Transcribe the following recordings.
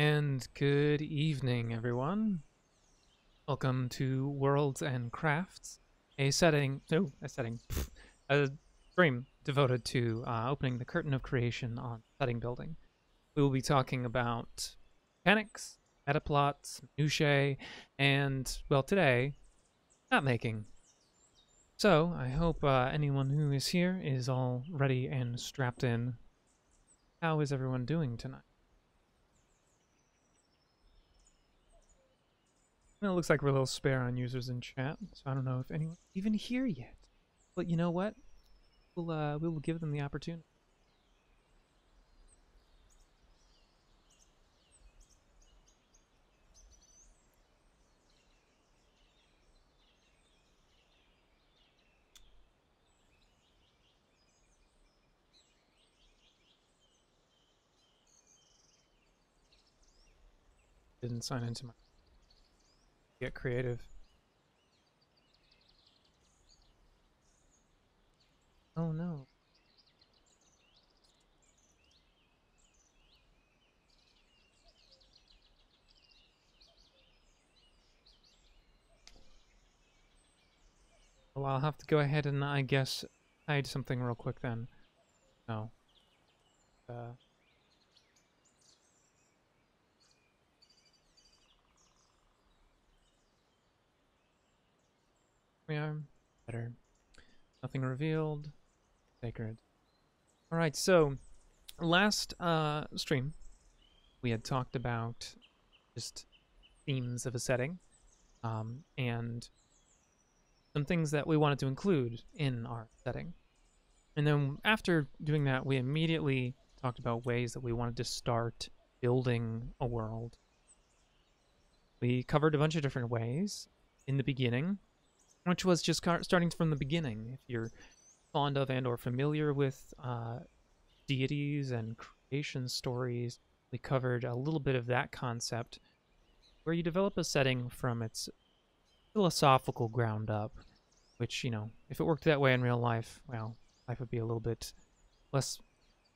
And good evening, everyone. Welcome to Worlds and Crafts, a stream devoted to opening the curtain of creation on setting building. We will be talking about mechanics, meta plots, minutiae, and, well, today, map making. So, I hope anyone who is here is all ready and strapped in. How is everyone doing tonight? Well, it looks like we're a little spare on users in chat, so I don't know if anyone's even here yet. But you know what? We will give them the opportunity. Didn't sign into my Get Creative. Oh no. Well, I'll have to go ahead and, I guess, hide something real quick then. No. We are better. Nothing revealed. Sacred. Alright, so last stream we had talked about just themes of a setting and some things that we wanted to include in our setting. And then after doing that, we immediately talked about ways that we wanted to start building a world. We covered a bunch of different ways in the beginning, which was just starting from the beginning. If you're fond of and or familiar with deities and creation stories, we covered a little bit of that concept, where you develop a setting from its philosophical ground up, which, you know, if it worked that way in real life, well, life would be a little bit less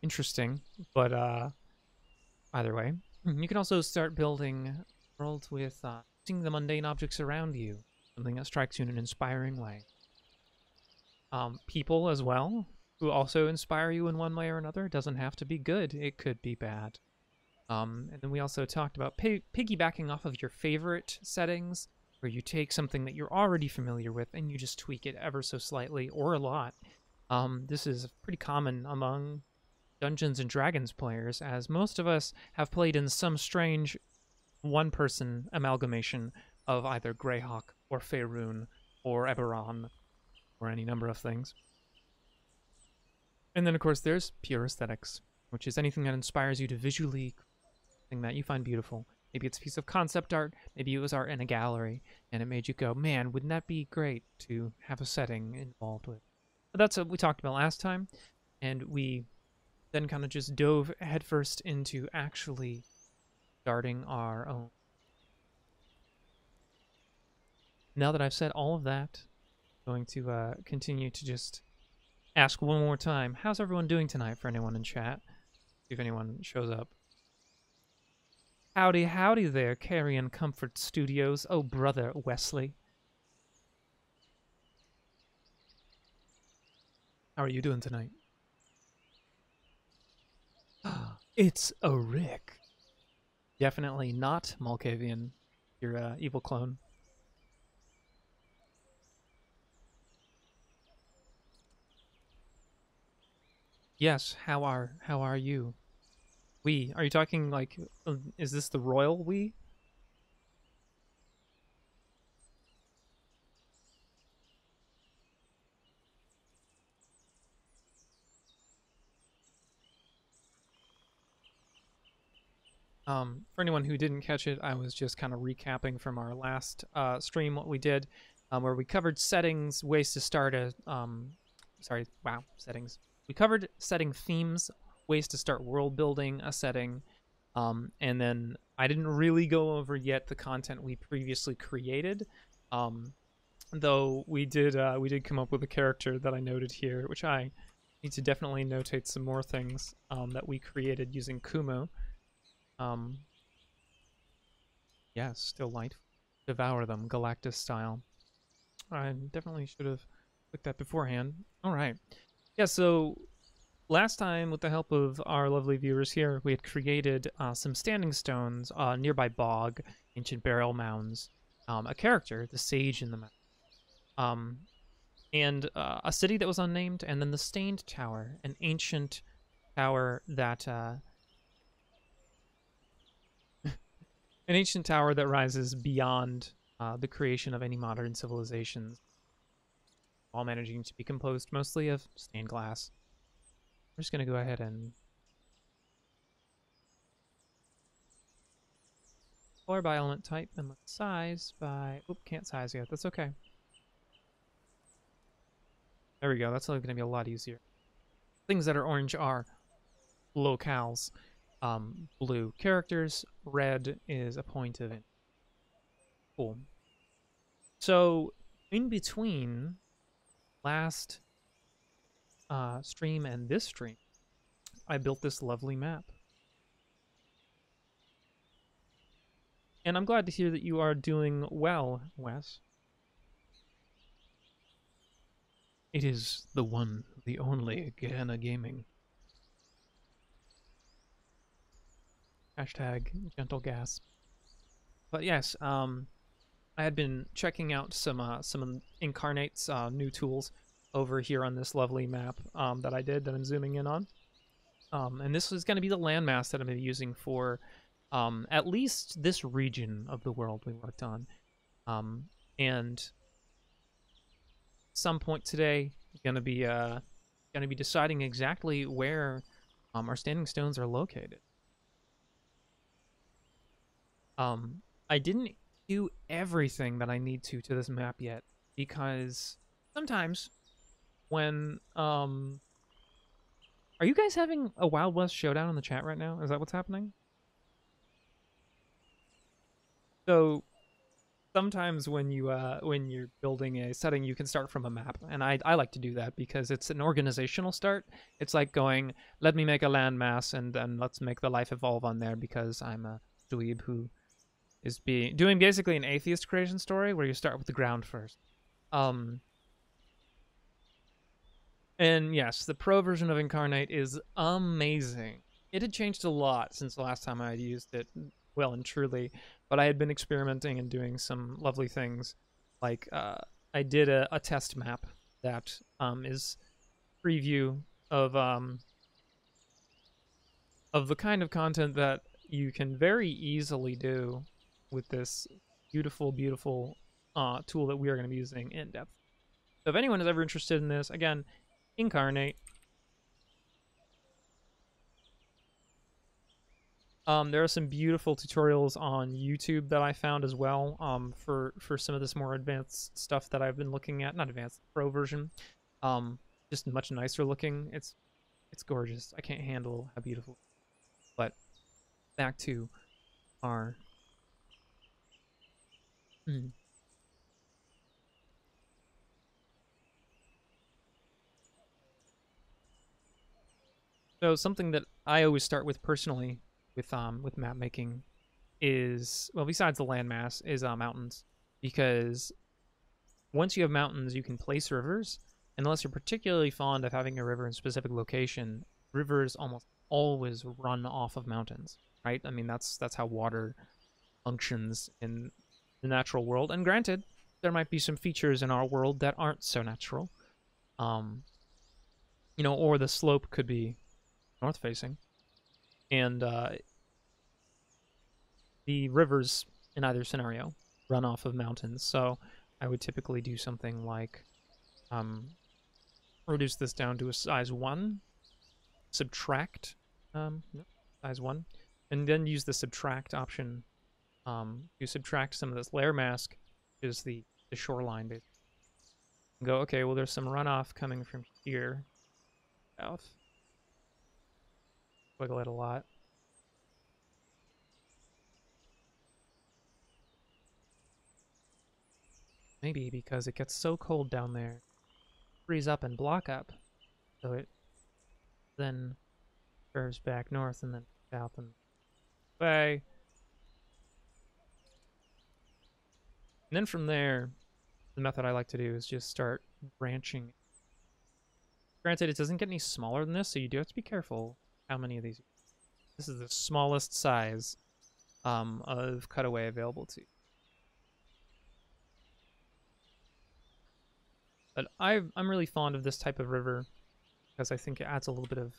interesting, but either way. You can also start building worlds with seeing the mundane objects around you, something that strikes you in an inspiring way. People as well, who also inspire you in one way or another. It doesn't have to be good, it could be bad. And then we also talked about piggybacking off of your favorite settings, where you take something that you're already familiar with and you just tweak it ever so slightly or a lot. This is pretty common among Dungeons and Dragons players, as most of us have played in some strange one-person amalgamation of either Greyhawk or Faerun or Eberron or any number of things. And then, of course, there's pure aesthetics, which is anything that inspires you to visually something that you find beautiful. Maybe it's a piece of concept art, maybe it was art in a gallery, and it made you go, man, wouldn't that be great to have a setting involved with? But that's what we talked about last time, and we then kind of just dove headfirst into actually starting our own. Now that I've said all of that, I'm going to continue to just ask one more time, how's everyone doing tonight for anyone in chat? See if anyone shows up. Howdy, howdy there, Carrion Comfort Studios. Oh, brother Wesley. How are you doing tonight? It's a Rick. Definitely not Malkavian, your evil clone. Yes, how are you? We, are you talking like, is this the royal we? For anyone who didn't catch it, I was just kind of recapping from our last stream what we did, where we covered settings, ways to start a, settings. We covered setting themes, ways to start world building a setting, and then I didn't really go over yet the content we previously created, though we did come up with a character that I noted here, which I need to definitely notate some more things that we created using Kumo. Yes, still light. Devour them, Galactus style. I definitely should have clicked that beforehand. All right. Yeah, so last time, with the help of our lovely viewers here, we had created some standing stones, nearby bog, ancient burial mounds, a character, the sage in the map, um, and a city that was unnamed, and then the Stained Tower, an ancient tower that rises beyond the creation of any modern civilizations, while managing to be composed mostly of stained glass. I'm just going to go ahead and color by element type and let's size by... Oop, can't size yet. That's okay. There we go. That's going to be a lot easier. Things that are orange are locales. Blue characters. Red is a point of it. Cool. So, in between last stream and this stream, I built this lovely map. And I'm glad to hear that you are doing well, Wes. It is the one, the only Gehenna Gaming. Hashtag gentle gasp. But yes, I had been checking out some Incarnate's new tools over here on this lovely map that I did that I'm zooming in on. And this is going to be the landmass that I'm going to be using for at least this region of the world we worked on. And some point today, going to be deciding exactly where our standing stones are located. I didn't do everything that I need to this map yet, because sometimes when are you guys having a Wild West showdown in the chat right now? Is that what's happening? So sometimes when you're building a setting, you can start from a map, and I like to do that because it's an organizational start. It's like going, let me make a landmass, and then let's make the life evolve on there, because I'm a dweeb who is doing basically an atheist creation story where you start with the ground first. And yes, the pro version of Incarnate is amazing. It had changed a lot since the last time I had used it, well and truly, but I had been experimenting and doing some lovely things. Like, I did a test map that is preview of the kind of content that you can very easily do with this beautiful, beautiful tool that we are going to be using in depth. So if anyone is ever interested in this, again, Incarnate. There are some beautiful tutorials on YouTube that I found as well for some of this more advanced stuff that I've been looking at. Not advanced, pro version. Just much nicer looking. It's gorgeous. I can't handle how beautiful. But back to our... So something that I always start with personally with map making is, well, besides the landmass, is mountains, because once you have mountains, you can place rivers. Unless you're particularly fond of having a river in a specific location, rivers almost always run off of mountains, right? I mean, that's how water functions in the natural world. And granted, there might be some features in our world that aren't so natural. You know, or the slope could be north facing, and the rivers in either scenario run off of mountains. So I would typically do something like reduce this down to a size 1, subtract size 1, and then use the subtract option to subtract some of this layer mask, which is the shoreline, basically. And go, okay, well, there's some runoff coming from here south. Wiggle it a lot. Maybe because it gets so cold down there, freeze up and block up, so it then curves back north and then south and away. And then from there, the method I like to do is just start branching. Granted, it doesn't get any smaller than this, so you do have to be careful how many of these. This is the smallest size of cutaway available to you. But I'm really fond of this type of river because I think it adds a little bit of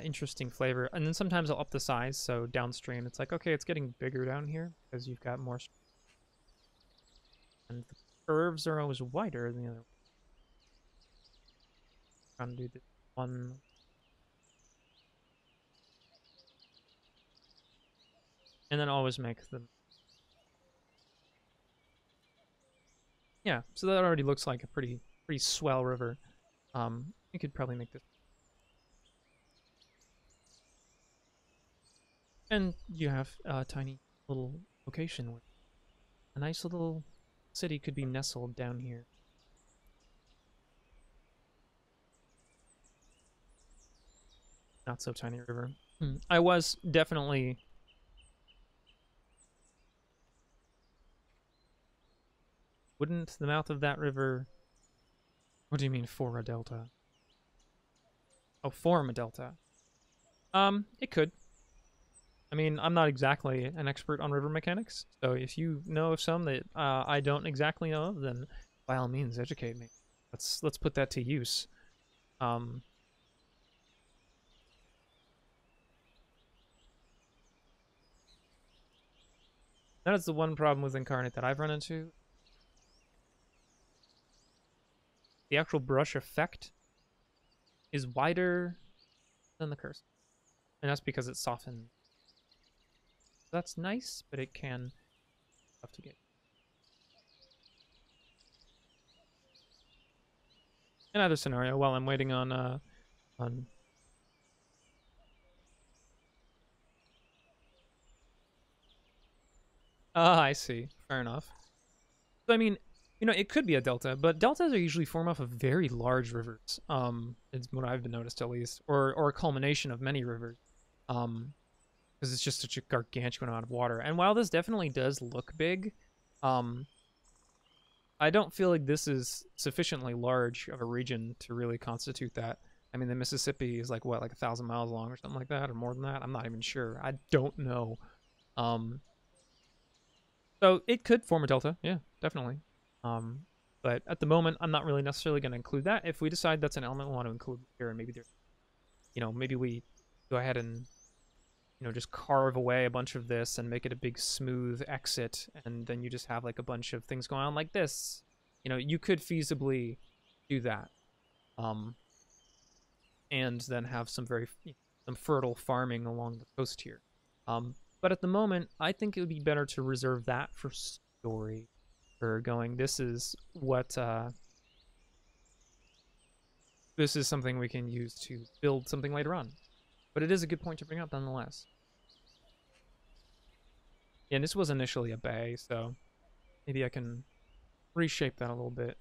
interesting flavor. And then sometimes I'll up the size, so downstream it's like, okay, it's getting bigger down here because you've got more. And the curves are always wider than the other. Trying to do this one. And then always make them. Yeah, so that already looks like a pretty swell river. You could probably make this. And you have a tiny little location where a nice little city could be nestled down here. Not so tiny river. I was definitely... Wouldn't the mouth of that river... What do you mean, for a delta? Oh, form a delta. It could. I mean, I'm not exactly an expert on river mechanics, so if you know of some that I don't exactly know of, then by all means, educate me. Let's put that to use. That is the one problem with Incarnate that I've run into. The actual brush effect is wider than the curse. And that's because it's softened. That's nice, but it can be tough to get. In either scenario, while I'm waiting on I see. Fair enough. So I mean, you know, it could be a delta, but deltas are usually formed off of very large rivers. It's what I've been noticed at least, or a culmination of many rivers. Because it's just such a gargantuan amount of water. And while this definitely does look big, I don't feel like this is sufficiently large of a region to really constitute that. I mean, the Mississippi is like, what, like 1,000 miles long or something like that, or more than that? I'm not even sure. I don't know. So it could form a delta, yeah, definitely. But at the moment, I'm not really necessarily going to include that. If we decide that's an element we want to include here, and maybe there's, you know, maybe we go ahead and, you know, just carve away a bunch of this and make it a big smooth exit, and then you just have like a bunch of things going on like this. You know, you could feasibly do that, and then have some some fertile farming along the coast here. But at the moment, I think it would be better to reserve that for story. For going, this is what this is something we can use to build something later on. But it is a good point to bring up nonetheless. Yeah, and this was initially a bay, so maybe I can reshape that a little bit.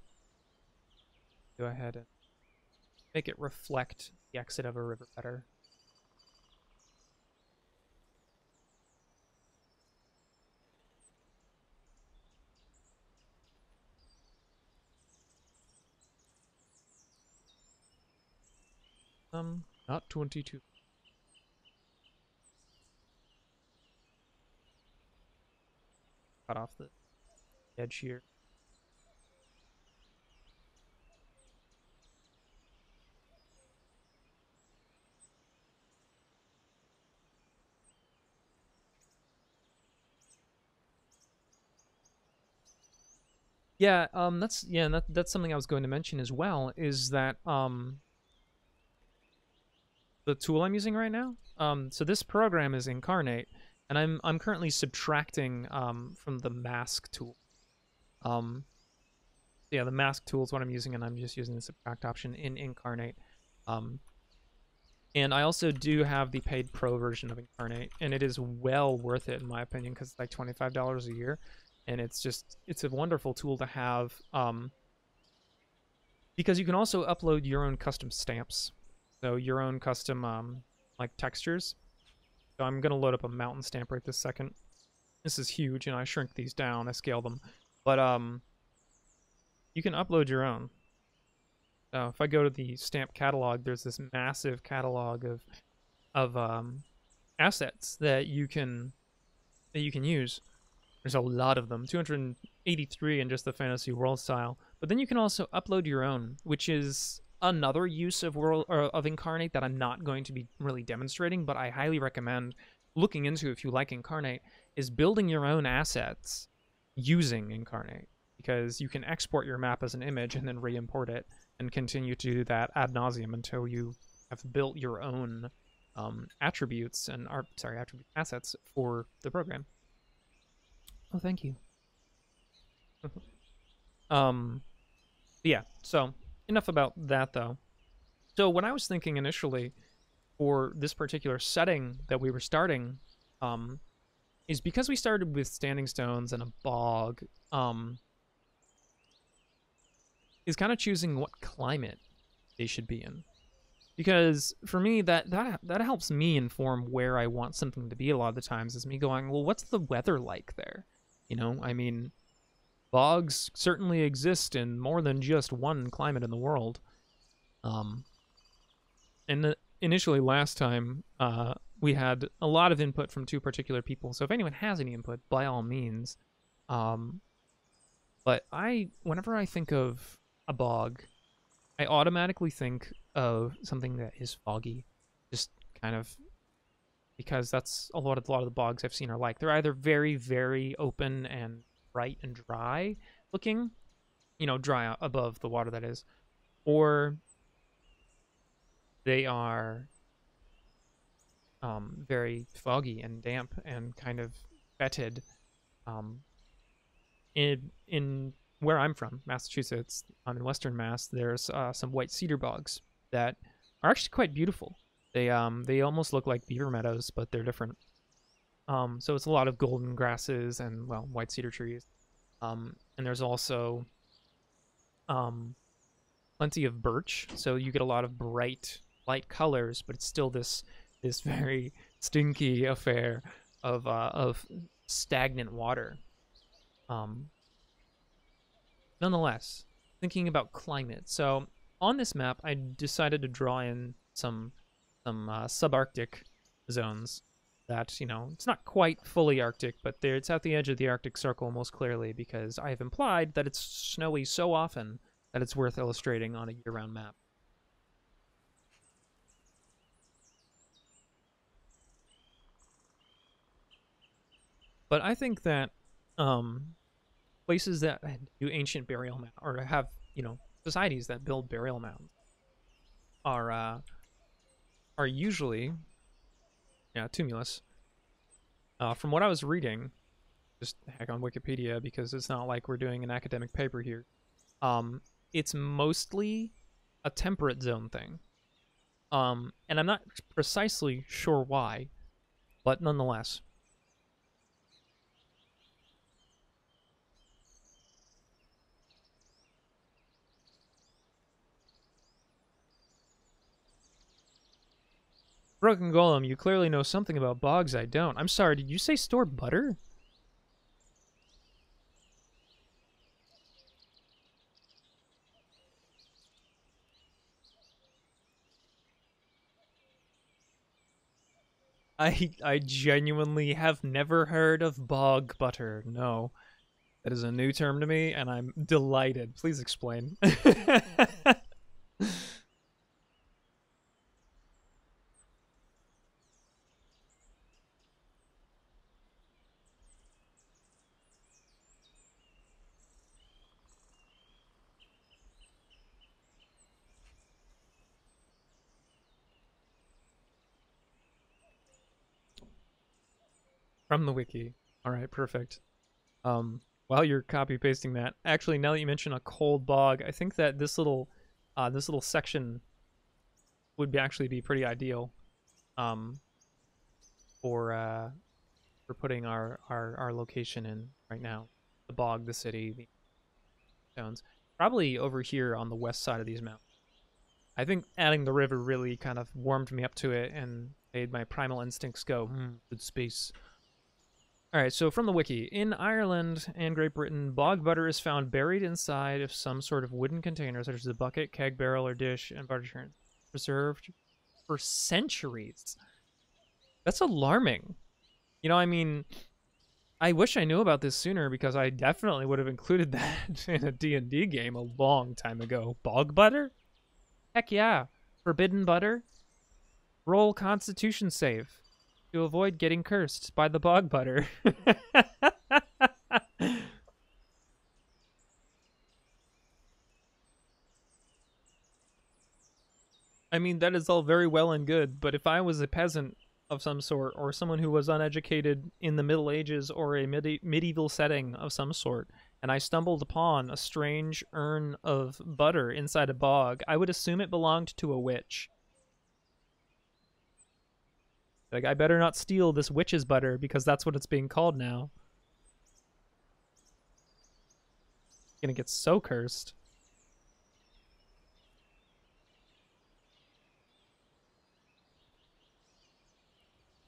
Go ahead and make it reflect the exit of a river better. Not 22. Cut off the edge here. Yeah, that's something I was going to mention as well, is that the tool I'm using right now. So this program is Incarnate, and I'm currently subtracting from the mask tool. Yeah, the mask tool is what I'm using, and I'm just using the subtract option in Incarnate. And I also do have the paid pro version of Incarnate, and it is well worth it in my opinion, because it's like $25 a year, and it's a wonderful tool to have. Because you can also upload your own custom stamps. So your own custom like textures. So I'm gonna load up a mountain stamp right this second. This is huge, and I shrink these down, I scale them. But you can upload your own. So if I go to the stamp catalog, there's this massive catalog of assets that you can use. There's a lot of them, 283 in just the fantasy world style. But then you can also upload your own, which is another use of world or of Incarnate that I'm not going to be really demonstrating, but I highly recommend looking into if you like Incarnate, is building your own assets using Incarnate, because you can export your map as an image and then re-import it and continue to do that ad nauseum until you have built your own attributes and attribute assets for the program. Oh, thank you. Yeah, so enough about that though. So what I was thinking initially for this particular setting that we were starting is because we started with standing stones and a bog, is kind of choosing what climate they should be in. Because for me, that helps me inform where I want something to be a lot of the times, is me going, well, what's the weather like there? You know, I mean, bogs certainly exist in more than just one climate in the world. And initially last time, we had a lot of input from two particular people. So if anyone has any input, by all means. But whenever I think of a bog, I automatically think of something that is foggy, just kind of because that's a lot of the bogs I've seen are like. They're either very, very open and bright and dry looking, you know, dry above the water that is, or they are very foggy and damp and kind of fetid. In where I'm from, Massachusetts, I'm in Western Mass, there's some white cedar bogs that are actually quite beautiful. They almost look like beaver meadows, but they're different. So it's a lot of golden grasses and, well, white cedar trees. And there's also plenty of birch, so you get a lot of bright, light colors, but it's still this very stinky affair of stagnant water. Nonetheless, thinking about climate. So on this map, I decided to draw in some subarctic zones that, you know, it's not quite fully Arctic, but it's at the edge of the Arctic Circle most clearly, because I have implied that it's snowy so often that it's worth illustrating on a year-round map. But I think that places that do ancient burial mounds, or have, you know, societies that build burial mounds, are usually, yeah, tumulus. From what I was reading, just heck on Wikipedia, because it's not like we're doing an academic paper here. It's mostly a temperate zone thing. And I'm not precisely sure why, but nonetheless. Broken Golem, you clearly know something about bogs I don't. I'm sorry, did you say store butter? I genuinely have never heard of bog butter. No. That is a new term to me, and I'm delighted. Please explain. From the wiki. All right, perfect. While you're copy pasting that, actually, now that you mention a cold bog, I think that this little section would actually be pretty ideal, for putting our location in right now. The bog, the city, the stones, probably over here on the west side of these mountains. I think adding the river really kind of warmed me up to it and made my primal instincts go, good space. All right, so from the wiki, in Ireland and Great Britain, bog butter is found buried inside of some sort of wooden container, such as a bucket, keg, barrel, or dish, and butter churn, preserved for centuries. That's alarming. You know, I mean, I wish I knew about this sooner because I definitely would have included that in a D&D game a long time ago. Bog butter? Heck yeah. Forbidden butter? Roll Constitution save to avoid getting cursed by the bog butter. I mean, that is all very well and good, but if I was a peasant of some sort, or someone who was uneducated in the Middle Ages or a medieval setting of some sort, and I stumbled upon a strange urn of butter inside a bog, I would assume it belonged to a witch. Like, I better not steal this witch's butter because that's what it's being called now. Gonna get so cursed.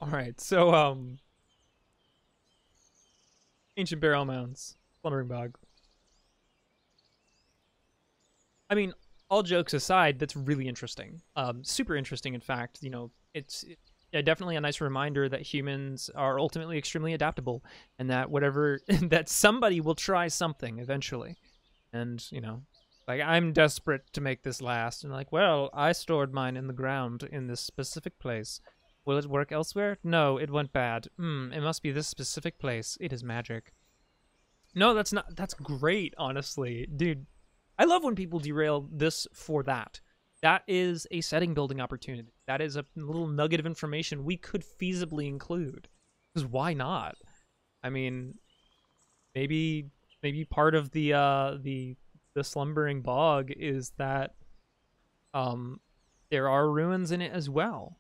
All right, so ancient burial mounds, slumbering bog. I mean, all jokes aside, that's really interesting. Super interesting, in fact. You know, it's definitely a nice reminder that humans are ultimately extremely adaptable, and that whatever that somebody will try something eventually. And you know, like, I'm desperate to make this last, and like, well, I stored mine in the ground in this specific place. Will it work elsewhere? No, it went bad. It must be this specific place. It is magic. No, that's not. That's great, honestly. Dude, I love when people derail this for that. That is a setting building opportunity. That is a little nugget of information we could feasibly include. Because why not? I mean, maybe part of the slumbering bog is that there are ruins in it as well.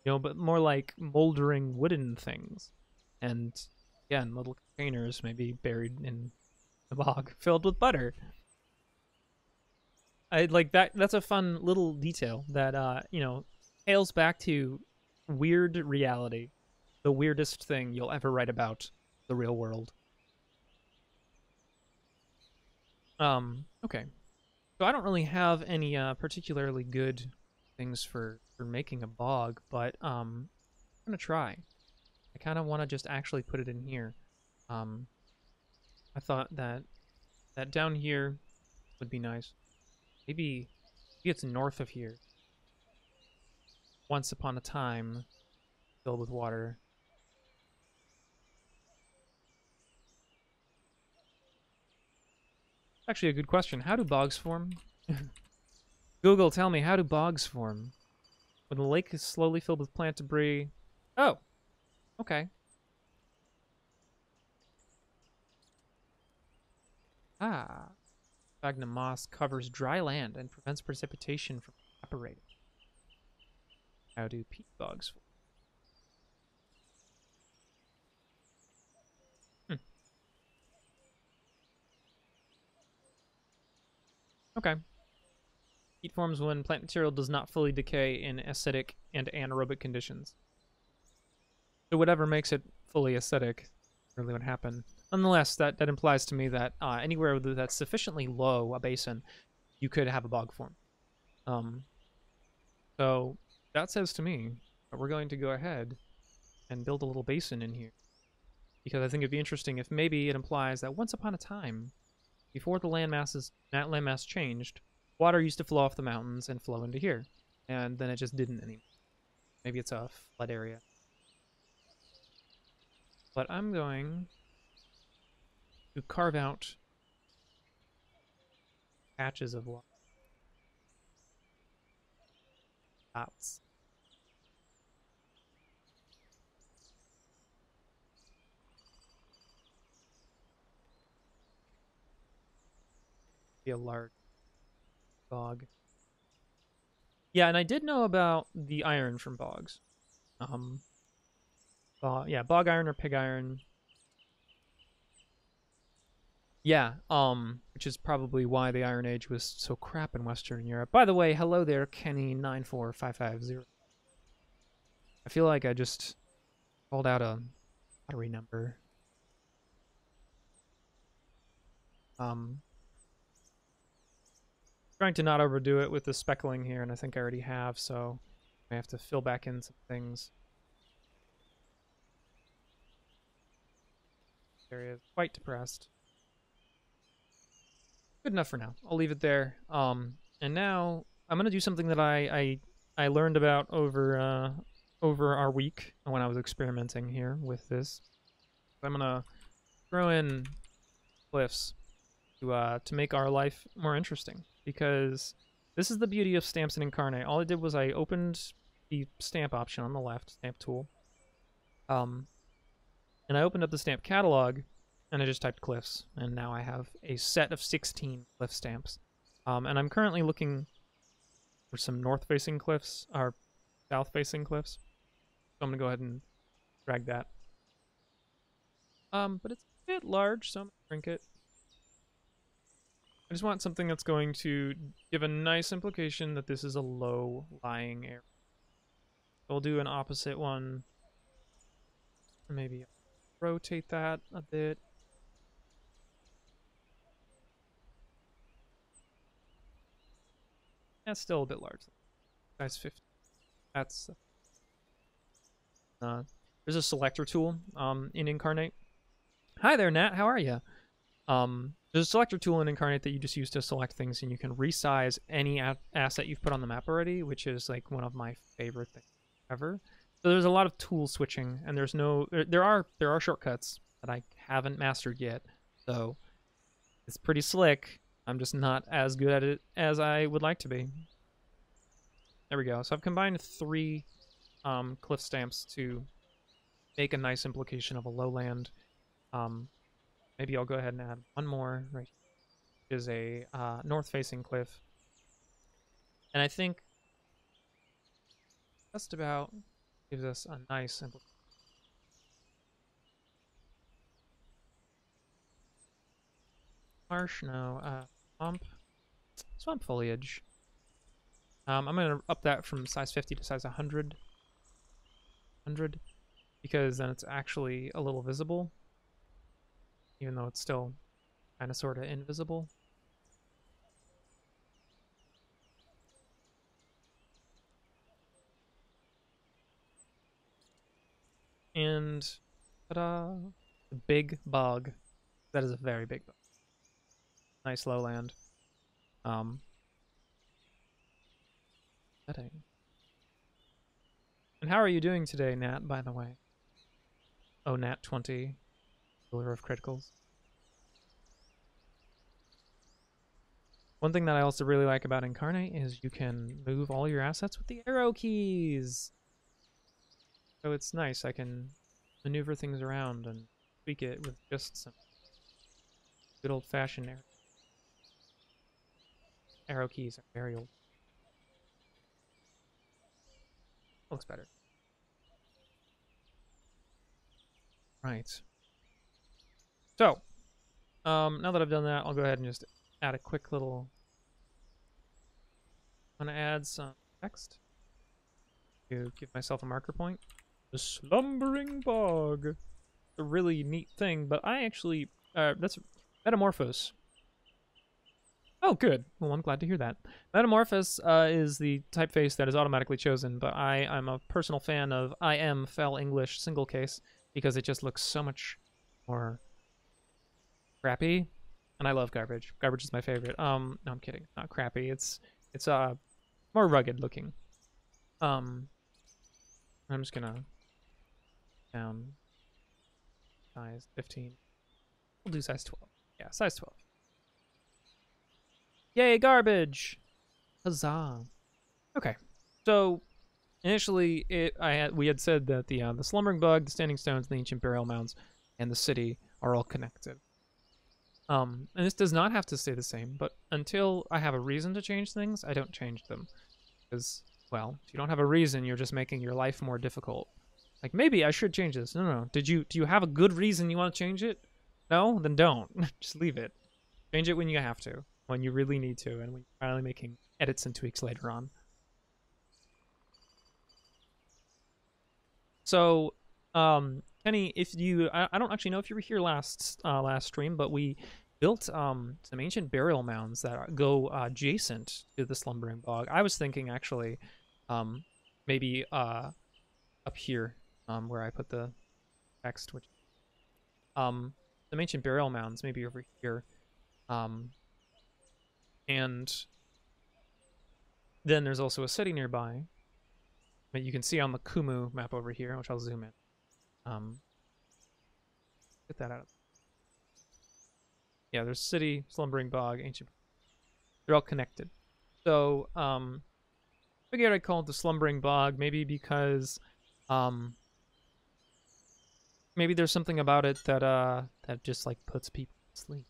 You know, but more like moldering wooden things. And, again, little containers maybe buried in the bog filled with butter. I like that. That's a fun little detail that, you know, hails back to weird reality. The weirdest thing you'll ever write about the real world. Okay. So I don't really have any particularly good things for making a bog, but I'm gonna try. I kind of want to just actually put it in here. I thought that down here would be nice. Maybe it's north of here. Once upon a time, filled with water. Actually, a good question. How do bogs form? Google, tell me, how do bogs form? When the lake is slowly filled with plant debris. Oh, okay. Ah. Sphagnum moss covers dry land and prevents precipitation from evaporating. How do peat bogs form? Okay. Heat forms when plant material does not fully decay in acidic and anaerobic conditions. So whatever makes it fully acidic really would happen. Nonetheless, that implies to me that anywhere that's sufficiently low a basin, you could have a bog form. So that says to me that we're going to go ahead and build a little basin in here. Because I think it'd be interesting if maybe it implies that once upon a time, before the landmass changed, water used to flow off the mountains and flow into here. And then it just didn't anymore. Maybe it's a flood area. But I'm going to carve out patches of water. Dots. Be a large bog. Yeah, and I did know about the iron from bogs. Yeah, bog iron or pig iron. Yeah, which is probably why the Iron Age was so crap in Western Europe. By the way, hello there, Kenny94550. I feel like I just called out a lottery number. Um, trying to not overdo it with the speckling here, and I think I already have, so I have to fill back in some things. Area is quite depressed. Good enough for now. I'll leave it there. And now I'm gonna do something that I learned about over our week when I was experimenting here with this. I'm gonna throw in glyphs to make our life more interesting, because this is the beauty of stamps and Incarnate. All I did was I opened the stamp option on the left, stamp tool, and I opened up the stamp catalog, and I just typed glyphs, and now I have a set of 16 glyph stamps. And I'm currently looking for some north-facing glyphs, or south-facing glyphs. So I'm gonna go ahead and drag that. But it's a bit large, so I'm gonna shrink it. I just want something that's going to give a nice implication that this is a low-lying area. So we'll do an opposite one. Maybe rotate that a bit. That's still a bit large. Size 50. That's there's a selector tool in Incarnate. Hi there, Nat. How are you? There's a selector tool in Incarnate that you just use to select things, and you can resize any asset you've put on the map already, which is like one of my favorite things ever. So there's a lot of tool switching, and there's no there are shortcuts that I haven't mastered yet. So it's pretty slick. I'm just not as good at it as I would like to be. There we go. So I've combined 3 cliff stamps to make a nice implication of a lowland. Maybe I'll go ahead and add one more right here, which is a north-facing cliff. And I think just about gives us a nice implication. Marsh, no, swamp foliage. I'm gonna up that from size 50 to size 100, because then it's actually a little visible, even though it's still kind of sort of invisible. And ta-da! The big bog. That is a very big bog. Nice lowland. Setting. And how are you doing today, Nat, by the way? Oh, Nat 20. Ruler of criticals. One thing that I also really like about Incarnate is you can move all your assets with the arrow keys. So it's nice. I can maneuver things around and tweak it with just some good old-fashioned arrow keys. Are very old. Looks better. Right. So, now that I've done that, I'll go ahead and just add a quick little... I'm going to add some text to give myself a marker point. The Slumbering Bog. It's a really neat thing, but I actually... that's Metamorphose. Oh, good. Well, I'm glad to hear that. Metamorphose is the typeface that is automatically chosen, but I'm a personal fan of IM Fel English single case because it just looks so much more crappy, and I love garbage. Garbage is my favorite. No, I'm kidding. Not crappy. It's more rugged looking. I'm just gonna down size 15. We'll do size 12. Yeah, size 12. Yay, garbage! Huzzah! Okay, so initially we had said that the slumbering bug, the standing stones, the ancient burial mounds, and the city are all connected. And this does not have to stay the same, but until I have a reason to change things, I don't change them. Because, well, if you don't have a reason, you're just making your life more difficult. Like, maybe I should change this. No. Do you have a good reason you want to change it? No? Then don't. Just leave it. Change it when you have to. When you really need to, and when you're finally making edits and tweaks later on. So, Kenny, if you, I don't actually know if you were here last stream, but we built some ancient burial mounds that go adjacent to the slumbering bog. I was thinking actually maybe up here where I put the text, which some ancient burial mounds maybe over here, and then there's also a city nearby that you can see on the Kumu map over here, which I'll zoom in. Get that out. Yeah, there's city, slumbering bog, ancient. They're all connected. So figured I'd call it the slumbering bog, maybe because maybe there's something about it that that just like puts people to sleep.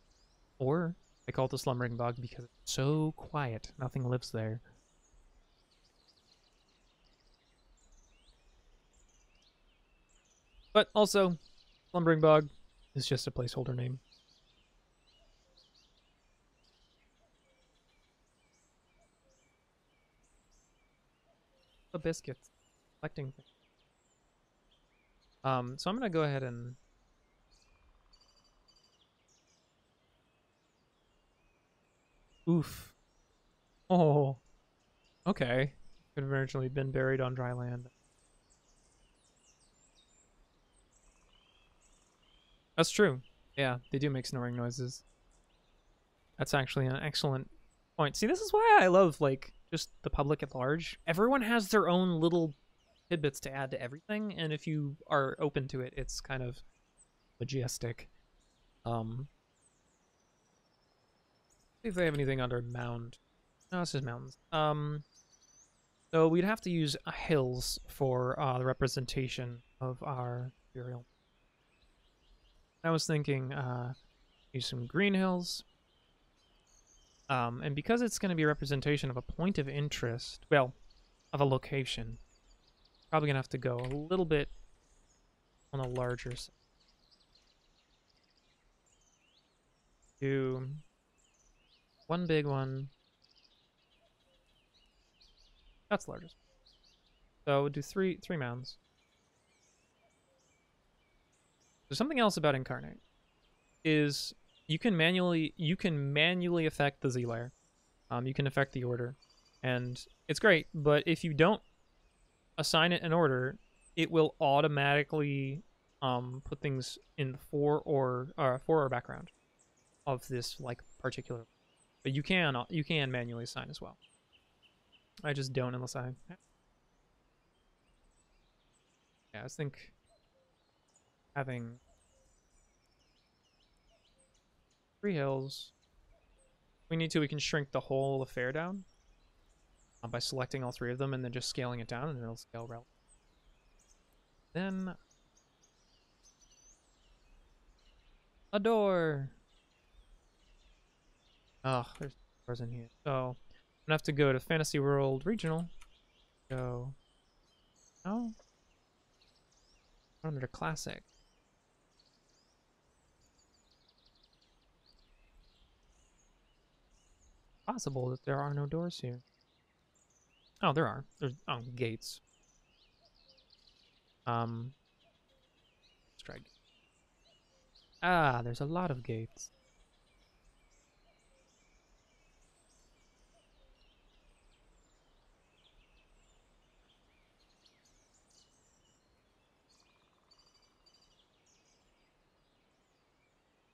Or I call it the slumbering bog because it's so quiet, nothing lives there. But also, slumbering bog is just a placeholder name. The biscuits, collecting things. So I'm gonna go ahead and oof. Oh, okay. Could have originally been buried on dry land. That's true. Yeah, they do make snoring noises. That's actually an excellent point. See, this is why I love, like, just the public at large. Everyone has their own little tidbits to add to everything, and if you are open to it, it's kind of majestic. See if they have anything under mound. No, it's just mountains. So we'd have to use hills for the representation of our burial. I was thinking use some green hills. And because it's going to be a representation of a point of interest, well, of a location, probably going to have to go a little bit on a larger side. Do one big one. That's the largest. So we'll do three mounds. There's something else about Incarnate. Is you can manually affect the Z layer. You can affect the order, and it's great. But if you don't assign it an order, it will automatically put things in the fore or background of this like particular. But you can manually assign as well. I just don't unless I. Yeah, I think having 3 hills. If we need to, we can shrink the whole affair down by selecting all 3 of them and then just scaling it down, and it'll scale relatively. Then a door. Oh, there's doors in here. So I'm gonna have to go to Fantasy World Regional. Go. No. Under Classic. Possible that there are no doors here. Oh, there are. There's gates. Let's try. Ah, there's a lot of gates.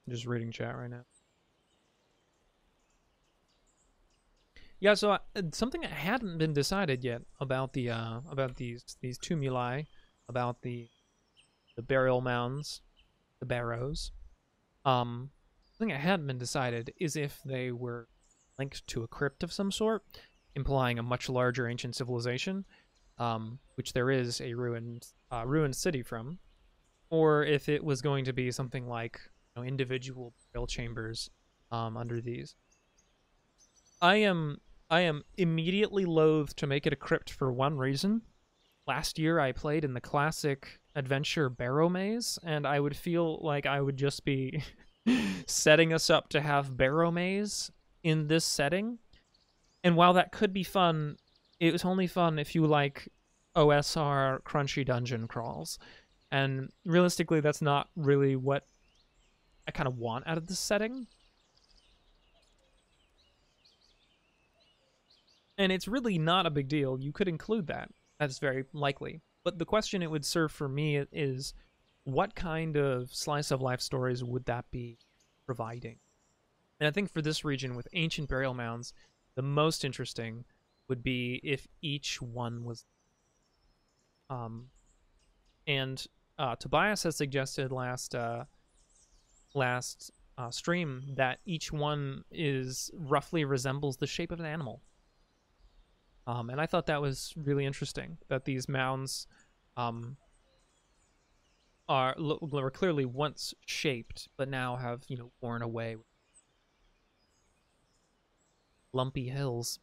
I'm just reading chat right now. Yeah, so something that hadn't been decided yet about the about these tumuli, about the burial mounds, the barrows. Something that hadn't been decided is if they were linked to a crypt of some sort, implying a much larger ancient civilization, which there is a ruined city from, or if it was going to be something like individual burial chambers under these. I am immediately loath to make it a crypt for one reason. Last year I played in the classic adventure Barrow Maze, and I would feel like I would just be setting us up to have Barrow Maze in this setting. And while that could be fun, it was only fun if you like OSR crunchy dungeon crawls. And realistically, that's not really what I kind of want out of this setting. And it's really not a big deal. You could include that. That's very likely. But the question it would serve for me is, what kind of slice of life stories would that be providing? And I think for this region with ancient burial mounds, the most interesting would be if each one was and Tobias has suggested last stream that each one is roughly resembles the shape of an animal. And I thought that was really interesting, that these mounds were clearly once shaped, but now have, worn away with lumpy hills.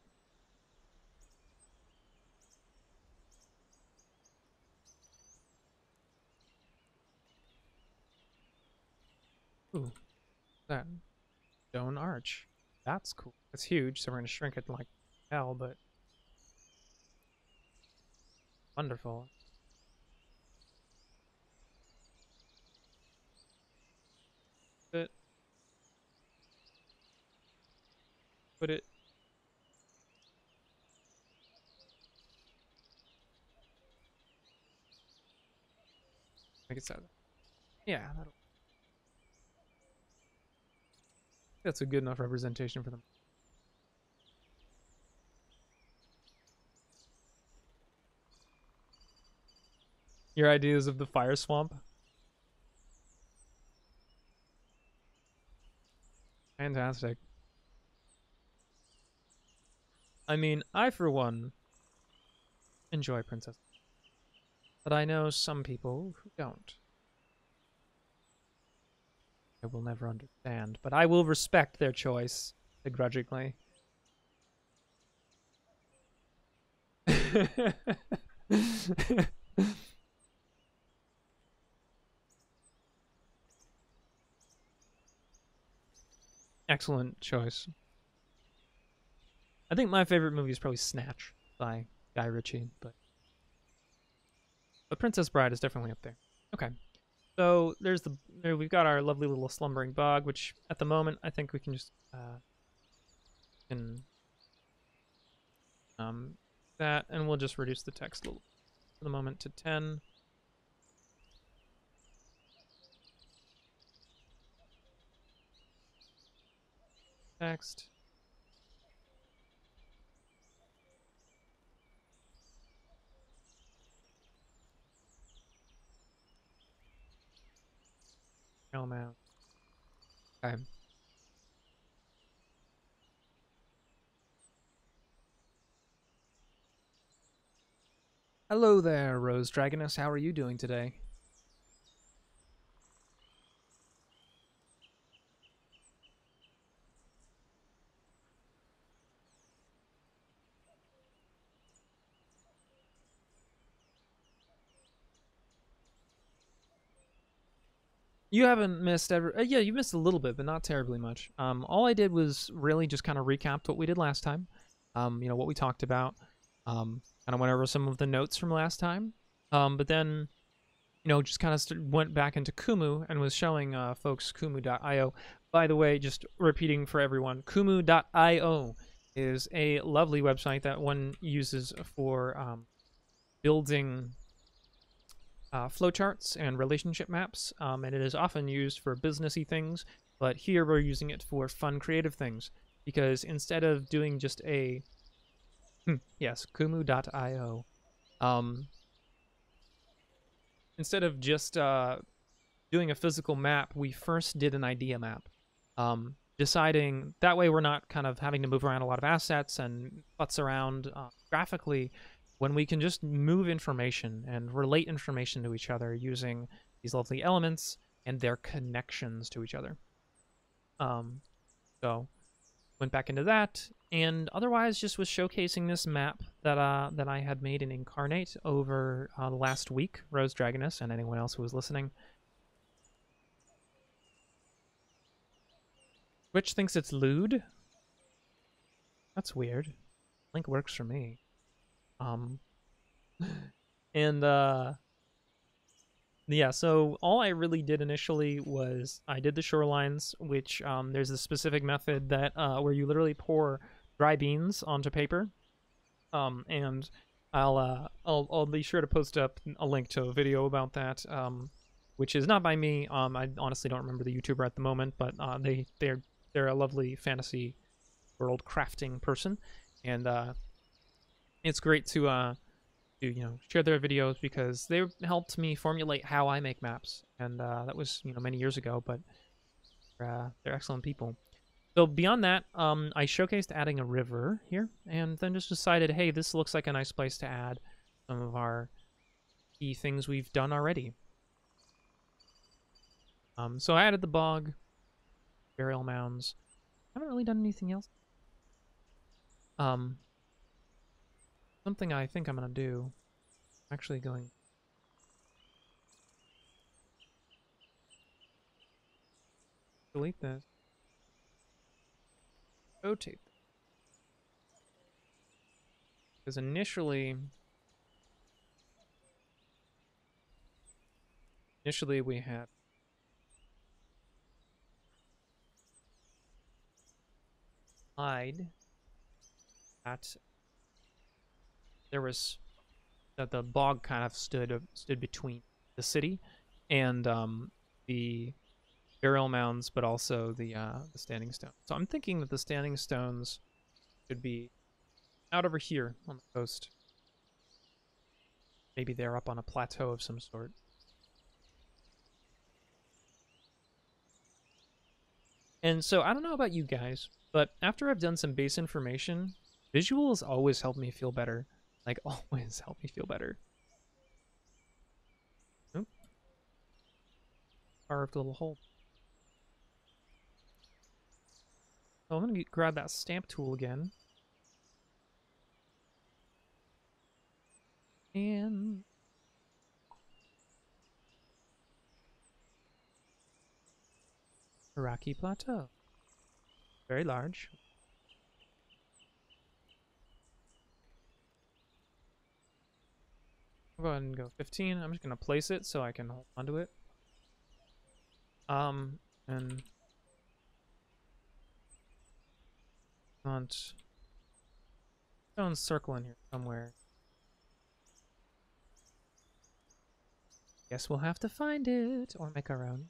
Ooh, that stone arch. That's cool. It's huge, so we're gonna shrink it like hell, but wonderful. Put it. Make it sad. Yeah, that's a good enough representation for them. Your ideas of the fire swamp? Fantastic. I mean, I, for one, enjoy Princess. But I know some people who don't. I will never understand, but I will respect their choice begrudgingly. Excellent choice. I think my favorite movie is probably Snatch by Guy Ritchie, but Princess Bride is definitely up there. Okay. So we've got our lovely little slumbering bog, which at the moment I think we can just that, and we'll just reduce the text a little for the moment to 10. Text. Out. Okay. Hello there, Rose Dragoness. How are you doing today? You haven't missed yeah, you missed a little bit, but not terribly much. All I did was really just kind of recapped what we did last time. What we talked about. Kind of went over some of the notes from last time. But then, just kind of went back into Kumu and was showing folks kumu.io. By the way, just repeating for everyone, kumu.io is a lovely website that one uses for building flowcharts and relationship maps, and it is often used for businessy things, but here we're using it for fun, creative things, because instead of doing just a yes, kumu.io, instead of just doing a physical map, we first did an idea map, deciding that way we're not kind of having to move around a lot of assets and futz around graphically, when we can just move information and relate information to each other using these lovely elements and their connections to each other. So went back into that, and otherwise just was showcasing this map that I had made in Incarnate over last week, Rose Dragoness, and anyone else who was listening. Twitch thinks it's lewd. That's weird. Link works for me. And yeah, so all I really did initially was I did the shorelines, which there's a specific method that where you literally pour dry beans onto paper, And I'll be sure to post up a link to a video about that, which is not by me. I honestly don't remember the YouTuber at the moment, but they're a lovely fantasy world crafting person, and it's great to share their videos because they helped me formulate how I make maps, and that was many years ago, but they're excellent people. So beyond that, I showcased adding a river here, and then just decided, hey, this looks like a nice place to add some of our key things we've done already. So I added the bog, burial mounds. I haven't really done anything else. Something I think I'm gonna do. Actually, going delete this. Rotate this. Because initially we had hide that there was that the bog kind of stood between the city and the burial mounds, but also the standing stone. So I'm thinking that the standing stones should be out over here on the coast. Maybe they're up on a plateau of some sort. And so I don't know about you guys, but after I've done some base information, visuals always help me feel better. Like, always help me feel better. Oop. Carved a little hole. So I'm going to grab that stamp tool again. And Iraqi Plateau. Very large. I'll go ahead and go 15. I'm just going to place it so I can hold onto it. And want stone circle in here somewhere. Guess we'll have to find it or make our own.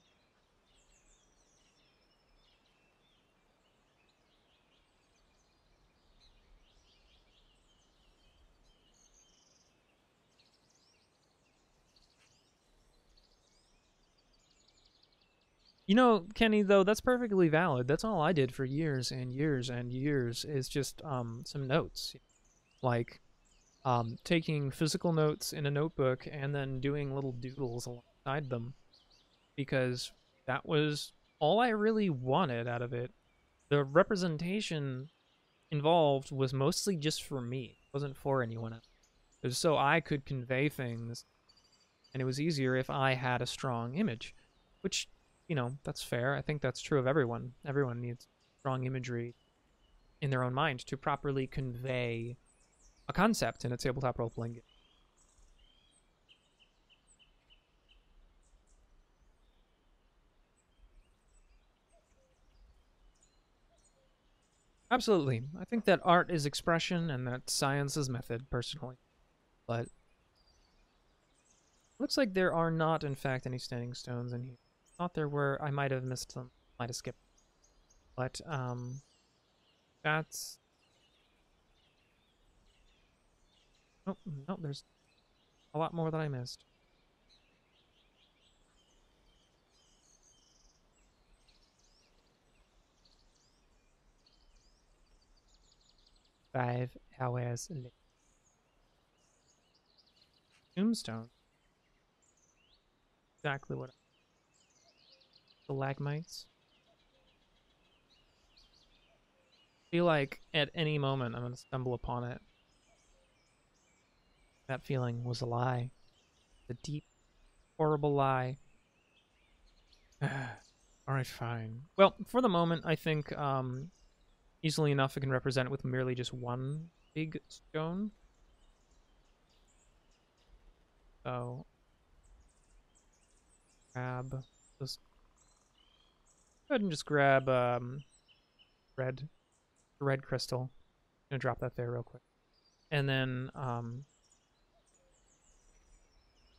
You know, Kenny, though, that's perfectly valid. That's all I did for years and years and years is just some notes. Like taking physical notes in a notebook and then doing little doodles alongside them. Because that was all I really wanted out of it. The representation involved was mostly just for me. It wasn't for anyone else. It was so I could convey things, and it was easier if I had a strong image, which, that's fair. I think that's true of everyone. Everyone needs strong imagery in their own mind to properly convey a concept in a tabletop role-playing game. Absolutely. I think that art is expression and that science is method, personally. But looks like there are not, in fact, any standing stones in here. Thought there were. I might have missed them. Might have skipped. But, that's... Oh, no, there's a lot more that I missed. 5 hours later. Tombstone. Exactly what. Stalagmites. I feel like at any moment I'm going to stumble upon it. That feeling was a lie. A deep, horrible lie. Alright, fine. Well, for the moment, I think easily enough I can represent it with merely just one big stone. So, grab this. Go ahead and just grab red crystal. I'm gonna drop that there real quick. And then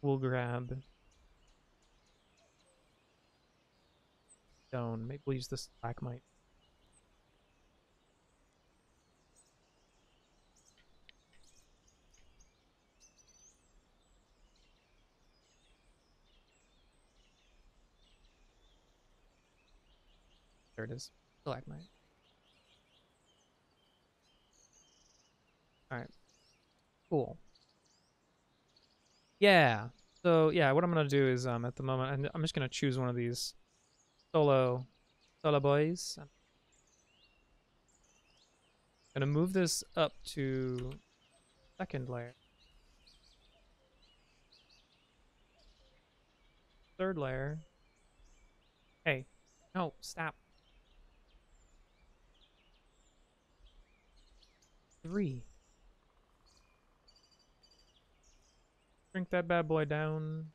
we'll grab stone. Maybe we'll use this stalagmite. There it is. Stalagmite. Alright. Cool. Yeah. So yeah, what I'm gonna do is at the moment I'm just gonna choose one of these solo boys. I'm gonna move this up to second layer. Third layer. Hey. No, stop. 3. Shrink that bad boy down.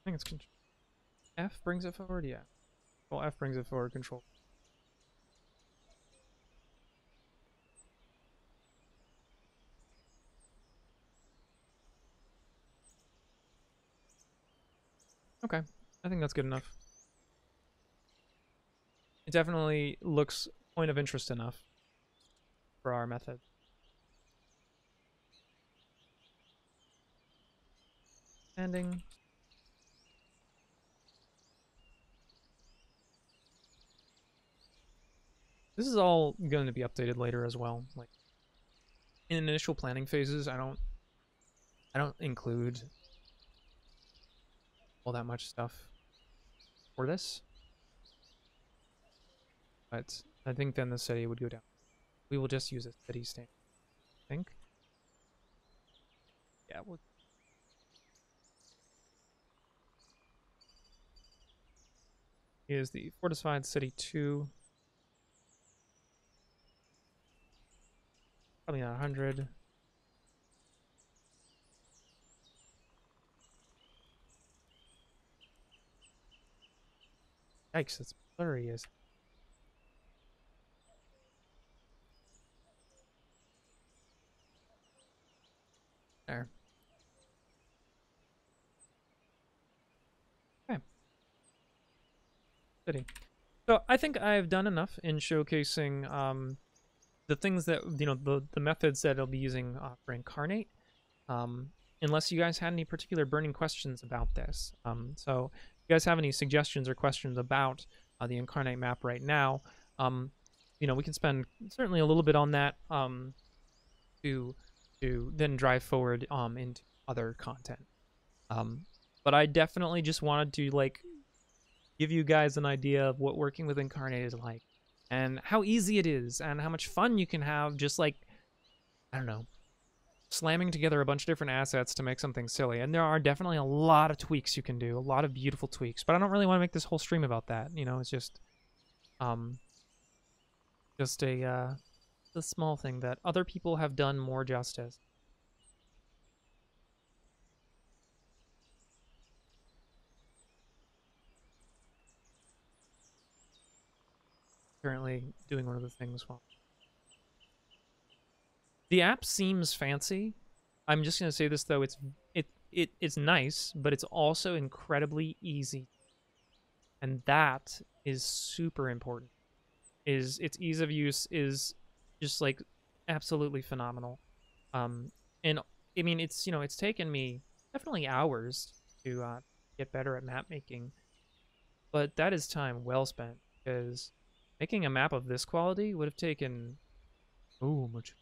I think it's control. F brings it forward? Yeah. Well, F brings it forward, control. Okay. I think that's good enough. It definitely looks point of interest enough for our method. Ending. This is all going to be updated later as well. Like in initial planning phases, I don't include all that much stuff for this. But I think then the city would go down. We will just use a city stamp, I think. Yeah, we'll is the fortified city 2. Probably not 100. Yikes, that's blurry as there. Okay. City. So I think I've done enough in showcasing the things that, you know, the methods that I'll be using for Incarnate. Unless you guys had any particular burning questions about this. So if you guys have any suggestions or questions about the Incarnate map right now, you know, we can spend certainly a little bit on that to then drive forward into other content. But I definitely just wanted to like give you guys an idea of what working with Incarnate is like and how easy it is and how much fun you can have just like, I don't know, slamming together a bunch of different assets to make something silly. And there are definitely a lot of tweaks you can do, a lot of beautiful tweaks, but I don't really want to make this whole stream about that. You know, it's just a small thing that other people have done more justice. Currently doing one of the things while the app seems fancy. I'm just gonna say this though, it's nice, but it's also incredibly easy. And that is super important. Is its ease of use is just like absolutely phenomenal. And I mean it's, you know, it's taken me definitely hours to get better at map making. But that is time well spent because making a map of this quality would have taken much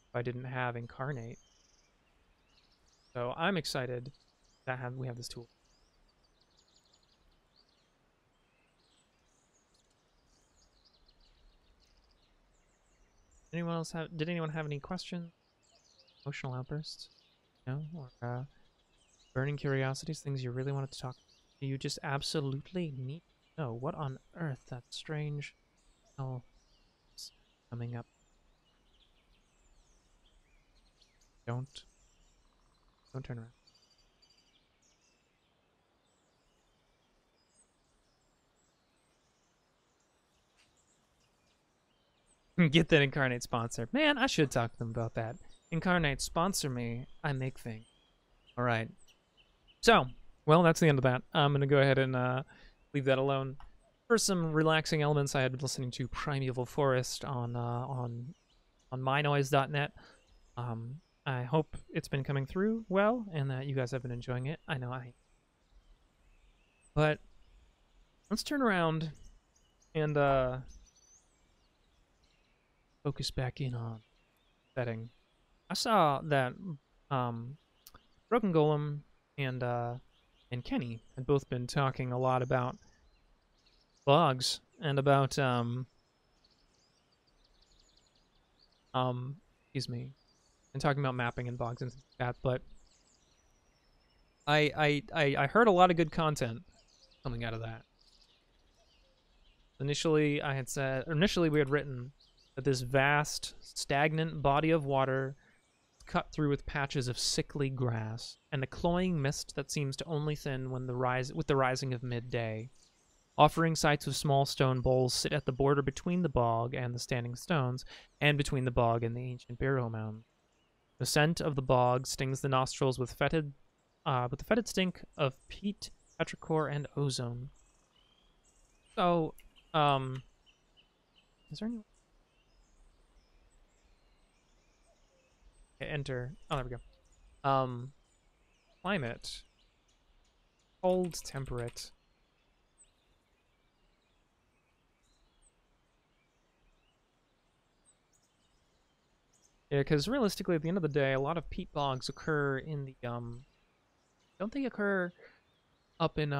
if I didn't have Incarnate. So I'm excited that we have this tool. Anyone else have? Did anyone have any questions? Emotional outbursts? No? Or burning curiosities? Things you really wanted to talk? Do you just absolutely need to know what on earth that strange hell is coming up? Don't turn around. Get that Incarnate sponsor. Man, I should talk to them about that. Incarnate, sponsor me. I make things. All right. So, well, that's the end of that. I'm going to go ahead and leave that alone. For some relaxing elements, I had been listening to Primeval Forest on mynoise.net. I hope it's been coming through well and that you guys have been enjoying it. I know I. But let's turn around and focus back in on setting. I saw that Broken Golem and Kenny had both been talking a lot about bogs and about excuse me, and talking about mapping and bogs and things like that. But I heard a lot of good content coming out of that. Initially, we had written that this vast, stagnant body of water is cut through with patches of sickly grass and a cloying mist that seems to only thin with the rising of midday. Offering sites of small stone bowls sit at the border between the bog and the standing stones, and between the bog and the ancient burial mound. The scent of the bog stings the nostrils with the fetid stink of peat, petrichor, and ozone. So, is there any? Okay, enter. Oh, there we go. Climate. Cold, temperate. Yeah, because realistically, at the end of the day, a lot of peat bogs occur in the don't they occur up in